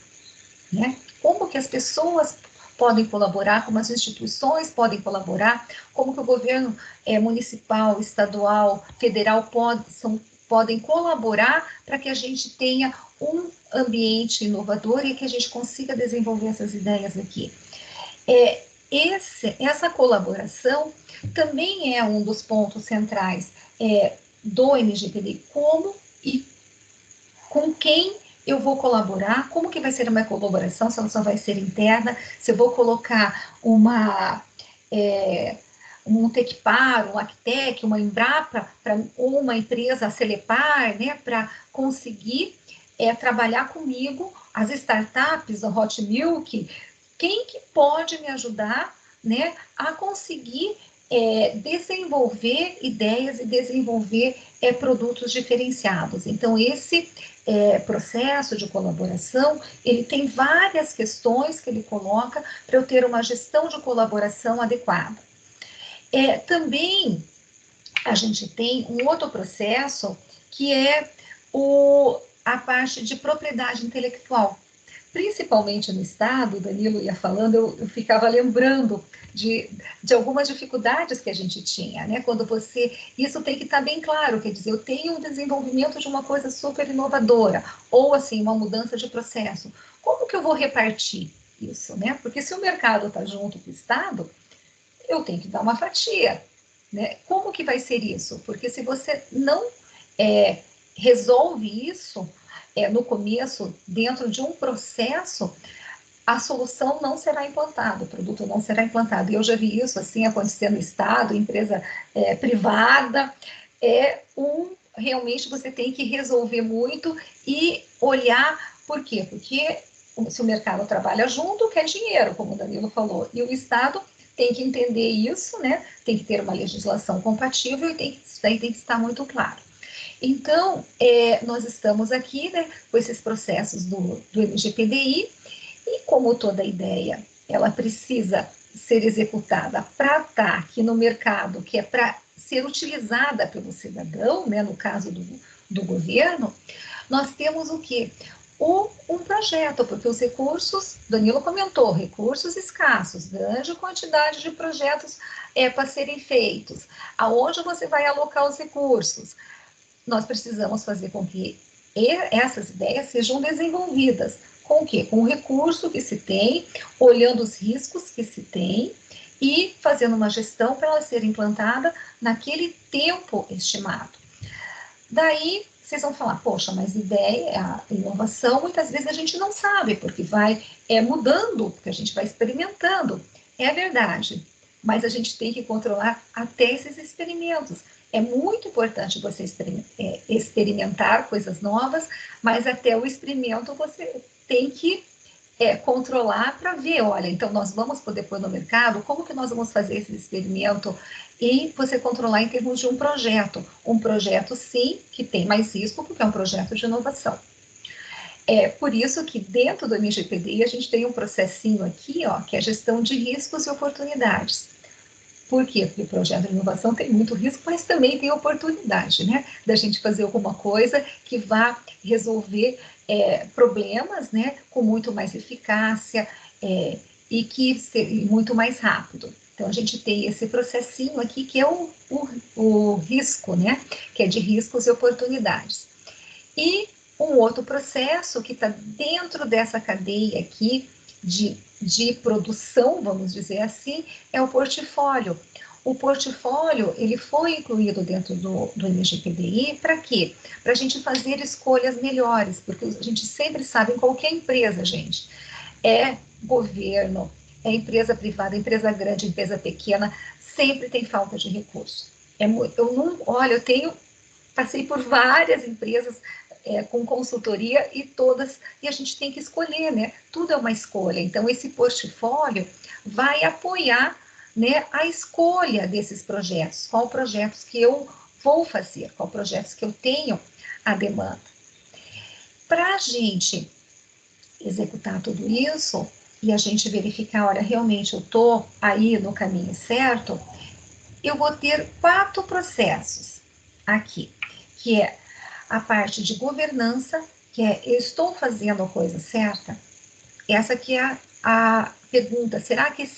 né? Como que as pessoas podem colaborar, como as instituições podem colaborar, como que o governo municipal, estadual, federal podem colaborar para que a gente tenha um ambiente inovador e que a gente consiga desenvolver essas ideias aqui. Essa colaboração também é um dos pontos centrais do MGPD, como e com quem eu vou colaborar, como que vai ser uma colaboração, se ela só vai ser interna, se eu vou colocar um Tecpar, um Actec, uma Embrapa, ou uma empresa, a Celepar, né, para conseguir trabalhar comigo, as startups, a Hot Milk, quem que pode me ajudar, né, a conseguir desenvolver ideias e desenvolver produtos diferenciados. Então, esse processo de colaboração, ele tem várias questões que ele coloca para eu ter uma gestão de colaboração adequada. Também a gente tem um outro processo que é a parte de propriedade intelectual. Principalmente no Estado, o Danilo ia falando, eu ficava lembrando de algumas dificuldades que a gente tinha, né? Quando isso tem que estar bem claro, quer dizer, eu tenho um desenvolvimento de uma coisa super inovadora, ou assim, uma mudança de processo. Como que eu vou repartir isso, né? Porque se o mercado está junto com o Estado, eu tenho que dar uma fatia, né? Como que vai ser isso? Porque se você não resolve isso no começo, dentro de um processo, a solução não será implantada, o produto não será implantado. E eu já vi isso assim acontecer no Estado, empresa privada. Realmente você tem que resolver muito e olhar. Por quê? Porque se o mercado trabalha junto, quer dinheiro, como o Danilo falou, e o Estado tem que entender isso, né? Tem que ter uma legislação compatível e isso daí tem que estar muito claro. Então, nós estamos aqui, né, com esses processos do LGPDI, e como toda ideia, ela precisa ser executada para estar aqui no mercado, que é para ser utilizada pelo cidadão, né, no caso do governo, nós temos o quê? Um projeto, porque os recursos, Danilo comentou, recursos escassos, grande quantidade de projetos para serem feitos. Aonde você vai alocar os recursos? Nós precisamos fazer com que essas ideias sejam desenvolvidas. Com o quê? Com o recurso que se tem, olhando os riscos que se tem e fazendo uma gestão para ela ser implantada naquele tempo estimado. Daí, vocês vão falar, poxa, mas ideia, a inovação, muitas vezes a gente não sabe, porque vai mudando, porque a gente vai experimentando. É verdade, mas a gente tem que controlar até esses experimentos. É muito importante você experimentar coisas novas, mas até o experimento você tem que controlar para ver, olha, então nós vamos poder pôr no mercado, como que nós vamos fazer esse experimento e você controlar em termos de um projeto sim, que tem mais risco, porque é um projeto de inovação. É por isso que dentro do MGPDI a gente tem um processinho aqui, ó, que é gestão de riscos e oportunidades. Por quê? Porque o projeto de inovação tem muito risco, mas também tem oportunidade, né? Da gente fazer alguma coisa que vá resolver problemas, né? Com muito mais eficácia e muito mais rápido. Então, a gente tem esse processinho aqui que é o risco, né? Que é de riscos e oportunidades. E um outro processo que está dentro dessa cadeia aqui de produção, vamos dizer assim, é o portfólio. O portfólio, ele foi incluído dentro do LGPDI para quê? Para a gente fazer escolhas melhores, porque a gente sempre sabe, em qualquer empresa, gente, governo, empresa privada, empresa grande, empresa pequena, sempre tem falta de recurso. Eu passei por várias empresas com consultoria e a gente tem que escolher, né? Tudo é uma escolha. Então, esse portfólio vai apoiar, né, a escolha desses projetos. Qual projetos que eu vou fazer? Qual projetos que eu tenho a demanda? Para a gente executar tudo isso e a gente verificar, olha, realmente eu estou aí no caminho certo, eu vou ter 4 processos aqui, que é a parte de governança, que eu estou fazendo a coisa certa? Essa aqui é a pergunta, será que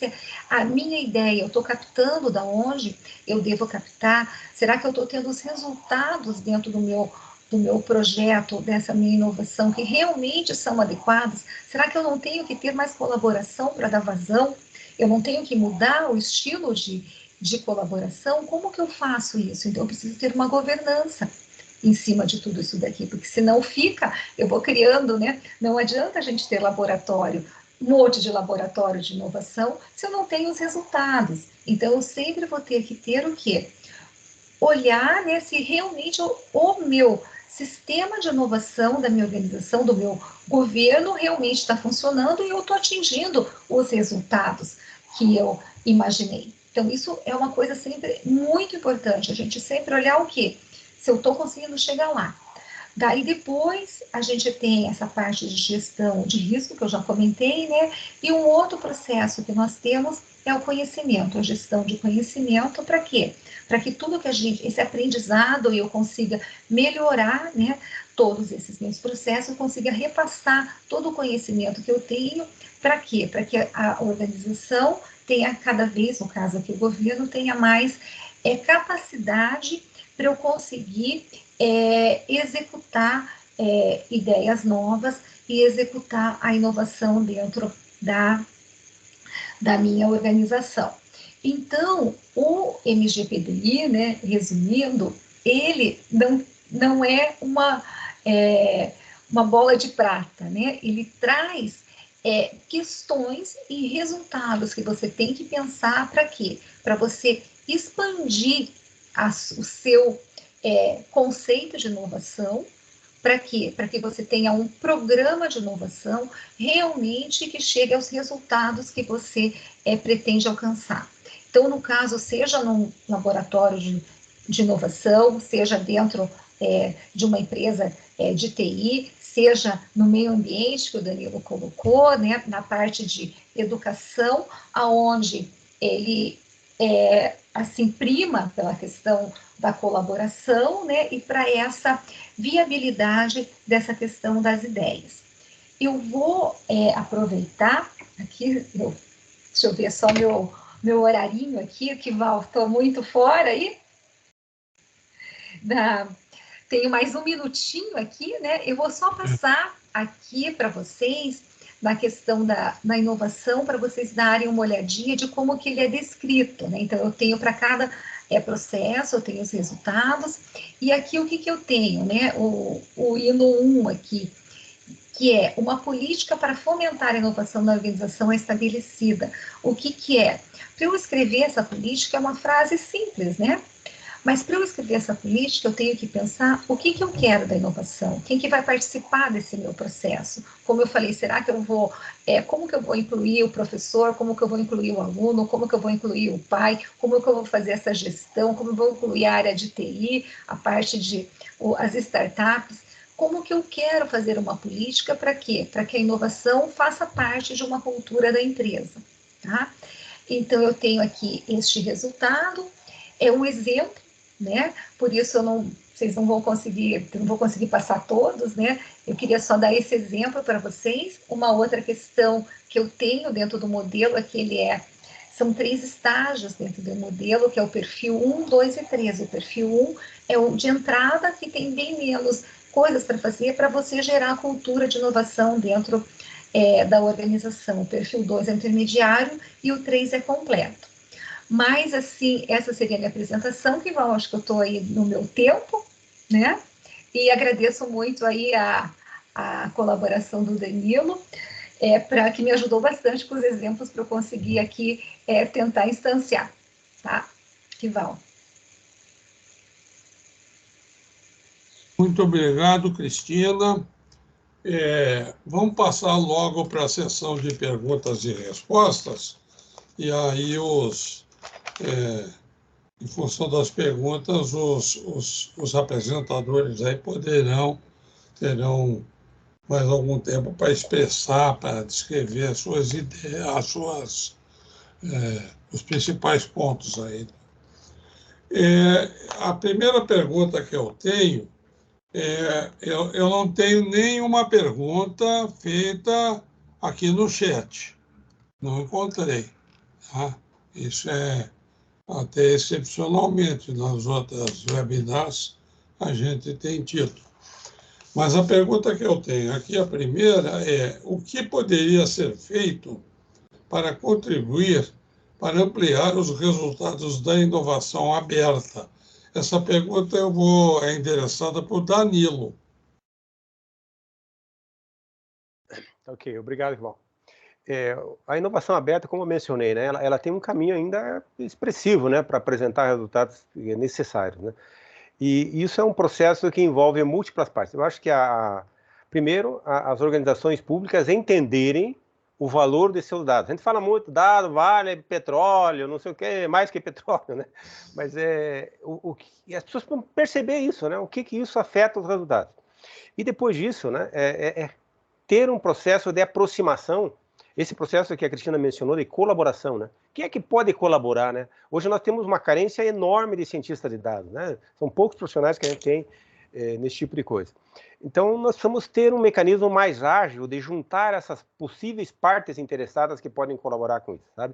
a minha ideia, eu estou captando da onde eu devo captar? Será que eu estou tendo os resultados dentro do meu projeto, dessa minha inovação, que realmente são adequados? Será que eu não tenho que ter mais colaboração para dar vazão? Eu não tenho que mudar o estilo de colaboração? Como que eu faço isso? Então, eu preciso ter uma governança em cima de tudo isso daqui, porque senão eu vou criando, né? Não adianta a gente ter um monte de laboratório de inovação, se eu não tenho os resultados. Então, eu sempre vou ter que ter o quê? Olhar, né, se realmente o meu sistema de inovação da minha organização, do meu governo, realmente está funcionando e eu estou atingindo os resultados que eu imaginei. Então, isso é uma coisa sempre muito importante, a gente sempre olhar o quê? Se eu estou conseguindo chegar lá. Daí depois a gente tem essa parte de gestão de risco, que eu já comentei, né? E um outro processo que nós temos é o conhecimento, a gestão de conhecimento, para quê? Para que tudo que esse aprendizado eu consiga melhorar, né? Todos esses meus processos, eu consiga repassar todo o conhecimento que eu tenho, para quê? Para que a organização tenha cada vez, no caso aqui o governo, tenha mais capacidade para eu conseguir executar ideias novas e executar a inovação dentro da minha organização. Então, o MGPDI, né, resumindo, ele não é uma bola de prata, né? Ele traz questões e resultados que você tem que pensar para quê? Para você expandir o seu conceito de inovação. Para quê? Para que você tenha um programa de inovação realmente que chegue aos resultados que você pretende alcançar. Então, no caso, seja num laboratório de inovação, seja dentro de uma empresa de TI, seja no meio ambiente, que o Danilo colocou, né, na parte de educação, aonde ele assim, prima pela questão da colaboração, né, e para essa viabilidade dessa questão das ideias. Eu vou aproveitar aqui, deixa eu ver só meu horarinho aqui, que estou muito fora aí. Tenho mais um minutinho aqui, né? Eu vou só passar aqui para vocês na questão da inovação, para vocês darem uma olhadinha de como que ele é descrito, né? Então, eu tenho para cada processo, eu tenho os resultados, e aqui o que eu tenho, né? O hino 1 aqui, que é uma política para fomentar a inovação na organização estabelecida. O que é? Para eu escrever essa política, é uma frase simples, né? Mas para eu escrever essa política, eu tenho que pensar o que eu quero da inovação, quem que vai participar desse meu processo. Como eu falei, será que eu vou, como que eu vou incluir o professor, como que eu vou incluir o aluno, como que eu vou incluir o pai, como que eu vou fazer essa gestão, como eu vou incluir a área de TI, a parte de as startups, como que eu quero fazer uma política para quê? Para que a inovação faça parte de uma cultura da empresa, tá? Então, eu tenho aqui este resultado, é um exemplo, né? Por isso vocês não vão conseguir, eu não vou conseguir passar todos, né? Eu queria só dar esse exemplo para vocês. Uma outra questão que eu tenho dentro do modelo é que são 3 estágios dentro do modelo, que é o perfil 1, 2 e 3. O perfil 1 é o de entrada, que tem bem menos coisas para fazer para você gerar a cultura de inovação dentro da organização. O perfil 2 é intermediário e o 3 é completo. Mas, assim, essa seria a minha apresentação, que eu acho que eu estou aí no meu tempo, né? E agradeço muito aí a colaboração do Danilo, para que me ajudou bastante com os exemplos para eu conseguir aqui tentar instanciar, tá? Kival. Muito obrigado, Cristina. Vamos passar logo para a sessão de perguntas e respostas, e aí em função das perguntas, os apresentadores aí terão mais algum tempo para expressar, para descrever as suas ideias, os principais pontos aí. A primeira pergunta que eu tenho, eu não tenho nenhuma pergunta feita aqui no chat, não encontrei, tá? Isso até excepcionalmente, nas outras webinars a gente tem tido. Mas a pergunta que eu tenho aqui, a primeira é: o que poderia ser feito para contribuir para ampliar os resultados da inovação aberta? Essa pergunta é endereçada para o Danilo. Ok, obrigado, Ivan. A inovação aberta, como eu mencionei, né, ela tem um caminho ainda expressivo, né, para apresentar resultados necessários, né? E isso é um processo que envolve múltiplas partes. Eu acho que, primeiro, as organizações públicas entenderem o valor de seus dados. A gente fala muito, dado, vale, petróleo, não sei o que, mais que petróleo, né? Mas as pessoas vão perceber isso, né? O que isso afeta os resultados. E depois disso, né, ter um processo de aproximação, esse processo que a Cristina mencionou de colaboração, né? Quem é que pode colaborar, né? Hoje nós temos uma carência enorme de cientistas de dados, né? São poucos profissionais que a gente tem nesse tipo de coisa. Então, nós precisamos ter um mecanismo mais ágil de juntar essas possíveis partes interessadas que podem colaborar com isso, sabe?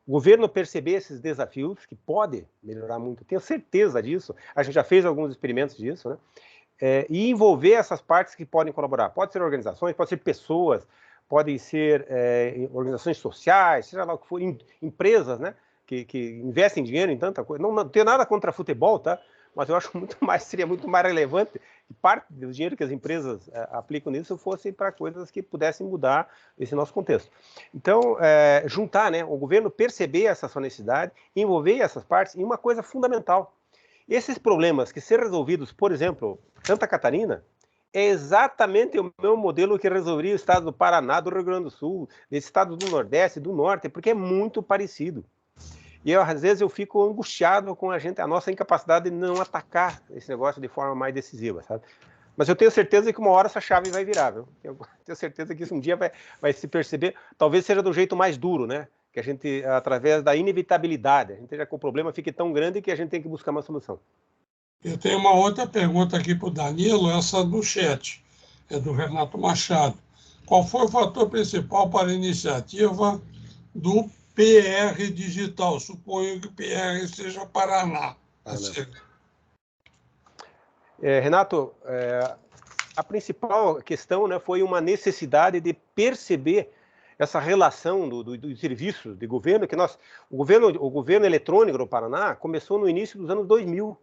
O governo perceber esses desafios, que pode melhorar muito, tenho certeza disso, a gente já fez alguns experimentos disso, né? E envolver essas partes que podem colaborar. Pode ser organizações, pode ser pessoas, podem ser organizações sociais, seja lá o que for, empresas, né, que investem dinheiro em tanta coisa. Não tenho nada contra futebol, tá? Mas eu acho seria muito mais relevante que parte do dinheiro que as empresas aplicam nisso fosse para coisas que pudessem mudar esse nosso contexto. Então, juntar, né, o governo perceber essa sua necessidade, envolver essas partes em uma coisa fundamental. Esses problemas que ser resolvidos, por exemplo, Santa Catarina, é exatamente o mesmo modelo que resolveria o estado do Paraná, do Rio Grande do Sul, esse estado do Nordeste, do Norte, porque é muito parecido. E às vezes eu fico angustiado com a nossa incapacidade de não atacar esse negócio de forma mais decisiva, sabe? Mas eu tenho certeza que uma hora essa chave vai virar, viu? Eu tenho certeza que isso um dia vai se perceber, talvez seja do jeito mais duro, né? Que a gente, através da inevitabilidade, a gente já que o problema fique tão grande que a gente tem que buscar uma solução. Eu tenho uma outra pergunta aqui para o Danilo, essa do chat, é do Renato Machado. Qual foi o fator principal para a iniciativa do PR Digital? Suponho que PR seja Paraná. Renato, a principal questão, né, foi uma necessidade de perceber essa relação dos serviços de governo, que o governo eletrônico no Paraná começou no início dos anos 2000.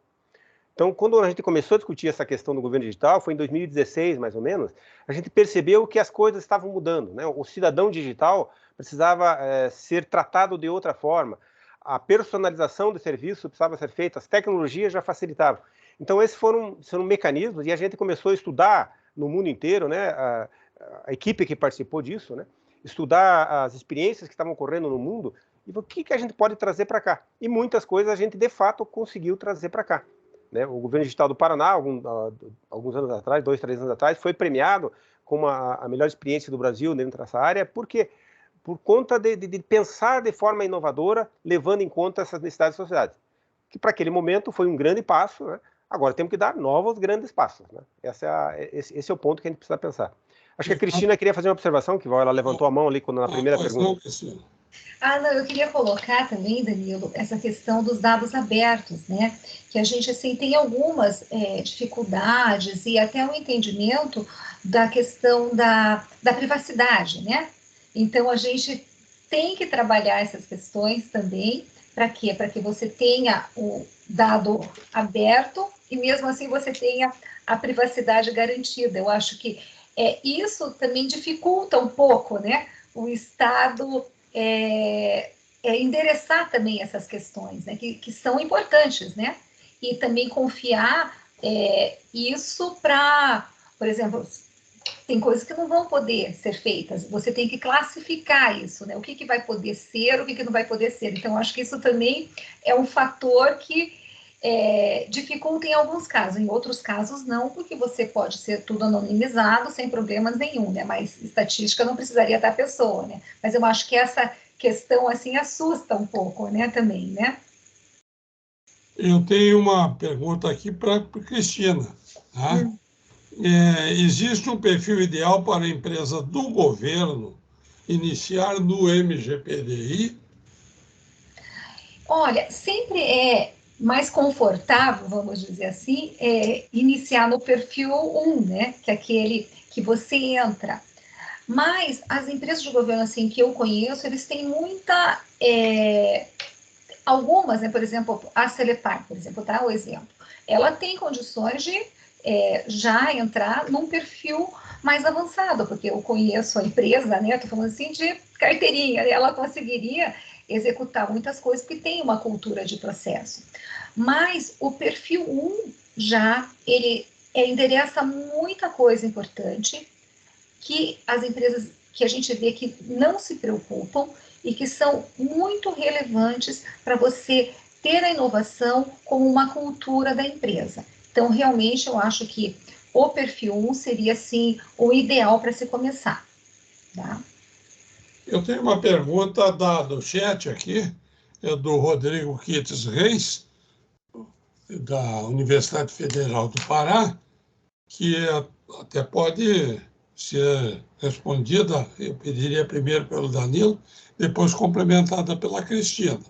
Então, quando a gente começou a discutir essa questão do governo digital, foi em 2016, mais ou menos, a gente percebeu que as coisas estavam mudando, né? O cidadão digital precisava ser tratado de outra forma. A personalização do serviço precisava ser feita, as tecnologias já facilitavam. Então, esses foram mecanismos, e a gente começou a estudar no mundo inteiro, né? A equipe que participou disso, né? Estudar as experiências que estavam ocorrendo no mundo, e o que a gente pode trazer para cá. E muitas coisas a gente, de fato, conseguiu trazer para cá. Né? O governo digital do Paraná, alguns anos atrás, 2, 3 anos atrás, foi premiado como a melhor experiência do Brasil dentro dessa área, porque por conta de pensar de forma inovadora, levando em conta essas necessidades da sociedade. Que para aquele momento foi um grande passo, né? Agora temos que dar novos grandes passos. Né? Esse é o ponto que a gente precisa pensar. Acho que a Cristina queria fazer uma observação, que ela levantou a mão ali na primeira pergunta. Não, eu queria colocar também, Danilo, essa questão dos dados abertos, né? Que a gente, assim, tem algumas dificuldades e até um entendimento da questão da privacidade, né? Então, a gente tem que trabalhar essas questões também. Para quê? Para que você tenha o dado aberto e, mesmo assim, você tenha a privacidade garantida. Eu acho que isso também dificulta um pouco, né? O Estado endereçar também essas questões, né, que são importantes, né, e também confiar isso para, por exemplo, tem coisas que não vão poder ser feitas, você tem que classificar isso, né, o que vai poder ser, o que não vai poder ser, então acho que isso também é um fator que dificulta em alguns casos, em outros casos não, porque você pode ser tudo anonimizado sem problemas nenhum, né? Mas estatística não precisaria da pessoa, né? Mas eu acho que essa questão assim assusta um pouco, né? Também, né? Eu tenho uma pergunta aqui para a Cristina. Tá? Existe um perfil ideal para a empresa do governo iniciar no MGPDI? Olha, sempre mais confortável, vamos dizer assim, iniciar no perfil 1, né? Que é aquele que você entra. Mas as empresas de governo, assim, que eu conheço, eles têm muita... algumas, né? Por exemplo, a Celepar, por exemplo, tá? O exemplo. Ela tem condições de já entrar num perfil mais avançado, porque eu conheço a empresa, né? Estou falando assim de carteirinha, ela conseguiria executar muitas coisas, porque tem uma cultura de processo. Mas o perfil 1 já, ele endereça muita coisa importante que as empresas, que a gente vê que não se preocupam e que são muito relevantes para você ter a inovação como uma cultura da empresa. Então, realmente, eu acho que o perfil 1 seria, assim, o ideal para se começar. Tá? Eu tenho uma pergunta do chat aqui, do Rodrigo Quites Reis, da Universidade Federal do Pará, que até pode ser respondida, eu pediria primeiro pelo Danilo, depois complementada pela Cristina.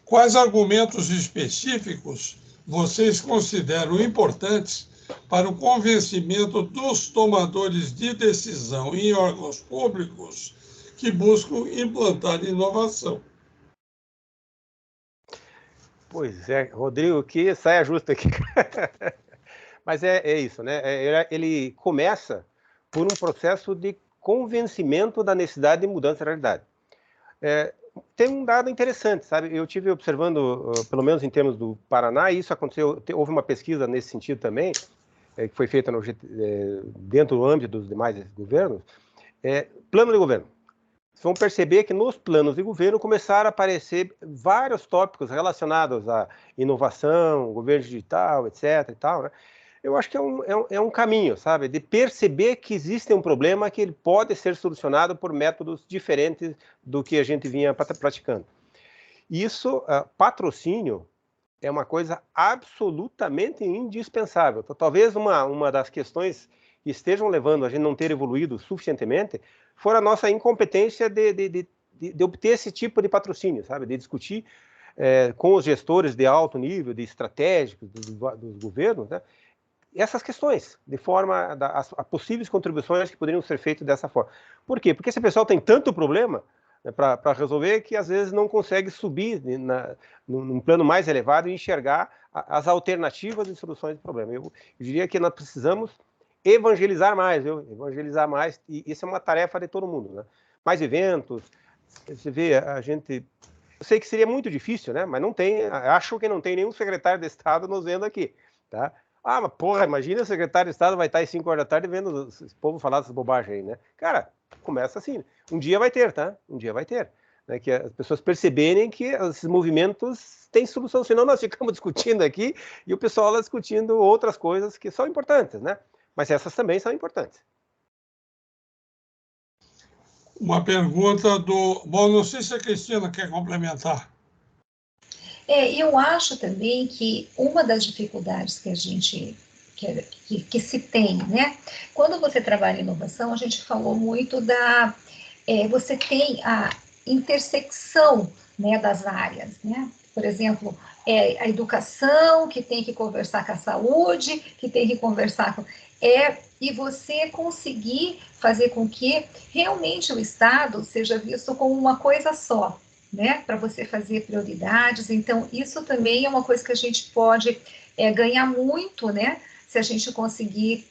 Quais argumentos específicos vocês consideram importantes para o convencimento dos tomadores de decisão em órgãos públicos que buscam implantar inovação? Pois é, Rodrigo, que saia justa aqui. Mas é isso, né? Ele começa por um processo de convencimento da necessidade de mudança da realidade. Tem um dado interessante, sabe? Eu tive observando, pelo menos em termos do Paraná, e isso aconteceu, houve uma pesquisa nesse sentido também, que foi feita dentro do âmbito dos demais governos, plano de governo. Vocês vão perceber que nos planos de governo começaram a aparecer vários tópicos relacionados à inovação, governo digital, etc. e tal, né? Eu acho que é um caminho, sabe, de perceber que existe um problema que ele pode ser solucionado por métodos diferentes do que a gente vinha praticando. Isso, patrocínio, é uma coisa absolutamente indispensável. Talvez uma das questões que estejam levando a gente não ter evoluído suficientemente for a nossa incompetência de obter esse tipo de patrocínio, sabe? De discutir com os gestores de alto nível, de estratégicos dos governos, né? Essas questões, de forma a possíveis contribuições que poderiam ser feitas dessa forma. Por quê? Porque esse pessoal tem tanto problema, né, para resolver que às vezes não consegue subir num plano mais elevado e enxergar as alternativas de soluções de problema. Eu diria que nós precisamos evangelizar mais, e isso é uma tarefa de todo mundo, né? Mais eventos, você vê, eu sei que seria muito difícil, né? Mas não tem, acho que não tem nenhum secretário de Estado nos vendo aqui, tá? Mas porra, imagina o secretário de Estado vai estar às 5 horas da tarde vendo esse povo falar essas bobagens aí, né? Cara, começa assim, um dia vai ter, tá? Um dia vai ter, né? Que as pessoas perceberem que esses movimentos têm solução, senão nós ficamos discutindo aqui e o pessoal lá discutindo outras coisas que são importantes, né? Mas essas também são importantes. Uma pergunta do... Bom, não sei se a Cristina quer complementar. Eu acho também que uma das dificuldades que a gente que se tem, né? Quando você trabalha em inovação, a gente falou muito você tem a intersecção, né, das áreas, né? Por exemplo, a educação que tem que conversar com a saúde, que tem que conversar com... e você conseguir fazer com que realmente o Estado seja visto como uma coisa só, né, para você fazer prioridades. Então, isso também é uma coisa que a gente pode ganhar muito, né, se a gente conseguir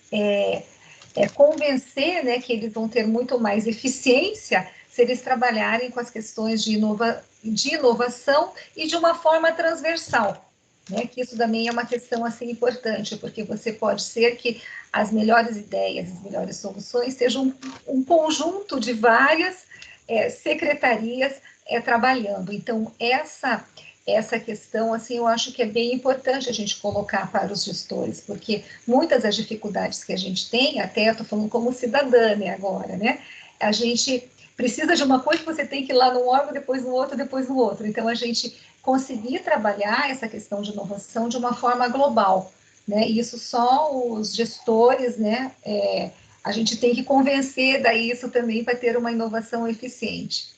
convencer, né, que eles vão ter muito mais eficiência se eles trabalharem com as questões de inovação e de uma forma transversal, né, que isso também é uma questão assim importante, porque você pode ser que as melhores ideias, as melhores soluções sejam um conjunto de várias secretarias trabalhando. Então, essa questão, assim, eu acho que é bem importante a gente colocar para os gestores, porque muitas das dificuldades que a gente tem, até eu estou falando como cidadã, né, agora, né, a gente precisa de uma coisa que você tem que ir lá num órgão, depois no outro, depois no outro. Então, a gente conseguir trabalhar essa questão de inovação de uma forma global, né, e isso só os gestores, né, a gente tem que convencer daí isso também para ter uma inovação eficiente.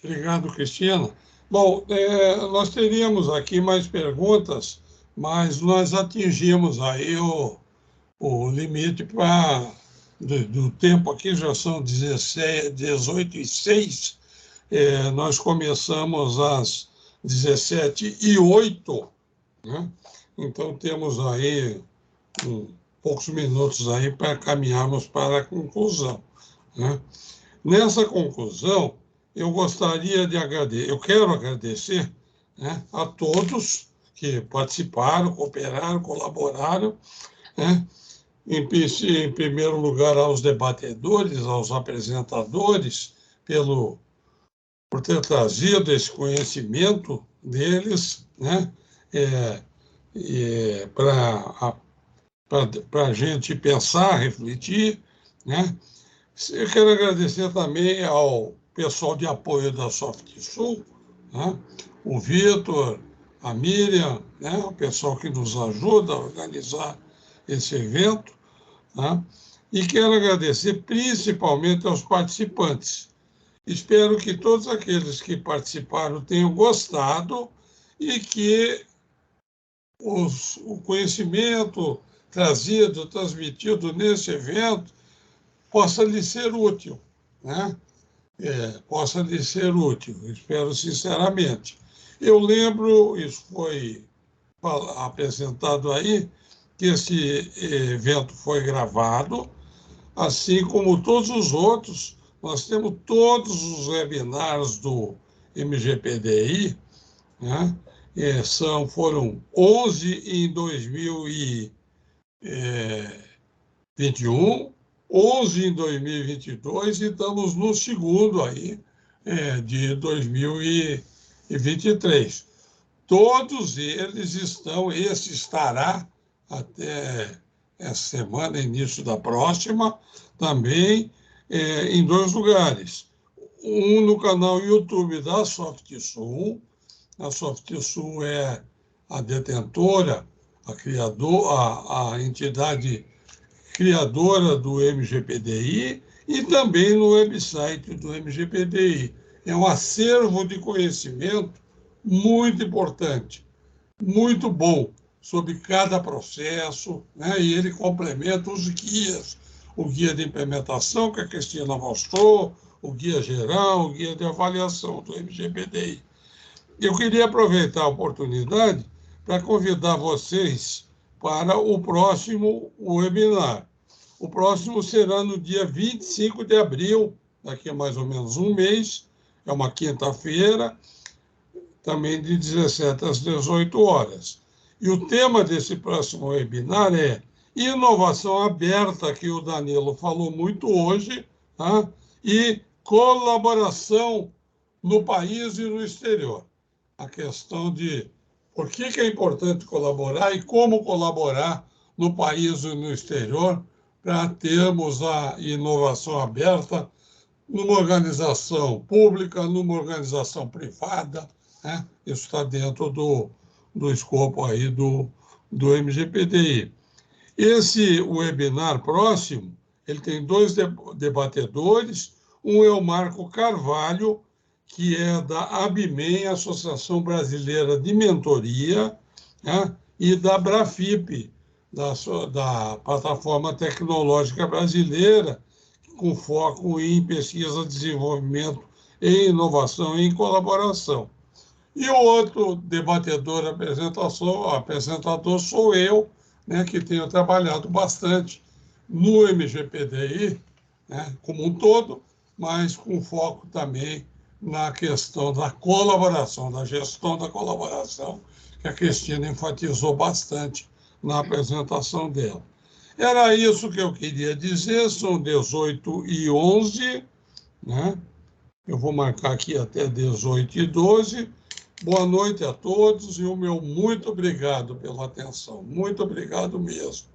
Obrigado, Cristina. Bom, nós teríamos aqui mais perguntas, mas nós atingimos aí o limite do tempo aqui, já são 18h06, nós começamos às 17h08, né? Então temos aí poucos minutos aí para caminharmos para a conclusão, né? Nessa conclusão, eu quero agradecer, né, a todos que participaram, cooperaram, colaboraram, né? Em primeiro lugar, aos debatedores, aos apresentadores, por ter trazido esse conhecimento deles, né, para a gente pensar, refletir, né? Eu quero agradecer também ao pessoal de apoio da SoftSul, né? O Vitor, a Miriam, né? O pessoal que nos ajuda a organizar esse evento, né? E quero agradecer principalmente aos participantes. Espero que todos aqueles que participaram tenham gostado e que o conhecimento trazido, transmitido nesse evento possa lhe ser útil, né? Possa lhe ser útil, espero sinceramente. Eu lembro, isso foi apresentado aí, que esse evento foi gravado, assim como todos os outros. Nós temos todos os webinars do MGPDI, né? Foram 11 em 2021, 11 em 2022 e estamos no segundo aí, de 2023. Todos eles estão, esse estará até essa semana, início da próxima, também em 2 lugares. Um no canal YouTube da SoftSul. A SoftSul é a detentora, a entidade criadora do MGPDI, e também no website do MGPDI. É um acervo de conhecimento muito importante, muito bom, sobre cada processo, né? E ele complementa os guias, o guia de implementação que a Cristina mostrou, o guia geral, o guia de avaliação do MGPDI. Eu queria aproveitar a oportunidade para convidar vocês para o próximo webinar. O próximo será no dia 25 de abril, daqui a mais ou menos um mês, é uma quinta-feira, também de 17 às 18 horas. E o tema desse próximo webinar é inovação aberta, que o Danilo falou muito hoje, tá? E colaboração no país e no exterior. A questão de por que é importante colaborar e como colaborar no país e no exterior para termos a inovação aberta numa organização pública, numa organização privada, né? Isso está dentro do escopo aí do MGPDI. Esse webinar próximo, ele tem 2 debatedores, um é o Marco Carvalho, que é da ABMEM, Associação Brasileira de Mentoria, né? E da Brafip, da Plataforma Tecnológica Brasileira, com foco em pesquisa, desenvolvimento e inovação e em colaboração. E o outro debatedor, apresentador sou eu, né, que tenho trabalhado bastante no MGPDI, né, como um todo, mas com foco também na questão da colaboração, da gestão da colaboração, que a Cristina enfatizou bastante na apresentação dela. Era isso que eu queria dizer, são 18h11, né? Eu vou marcar aqui até 18h12. Boa noite a todos e o meu muito obrigado pela atenção. Muito obrigado mesmo.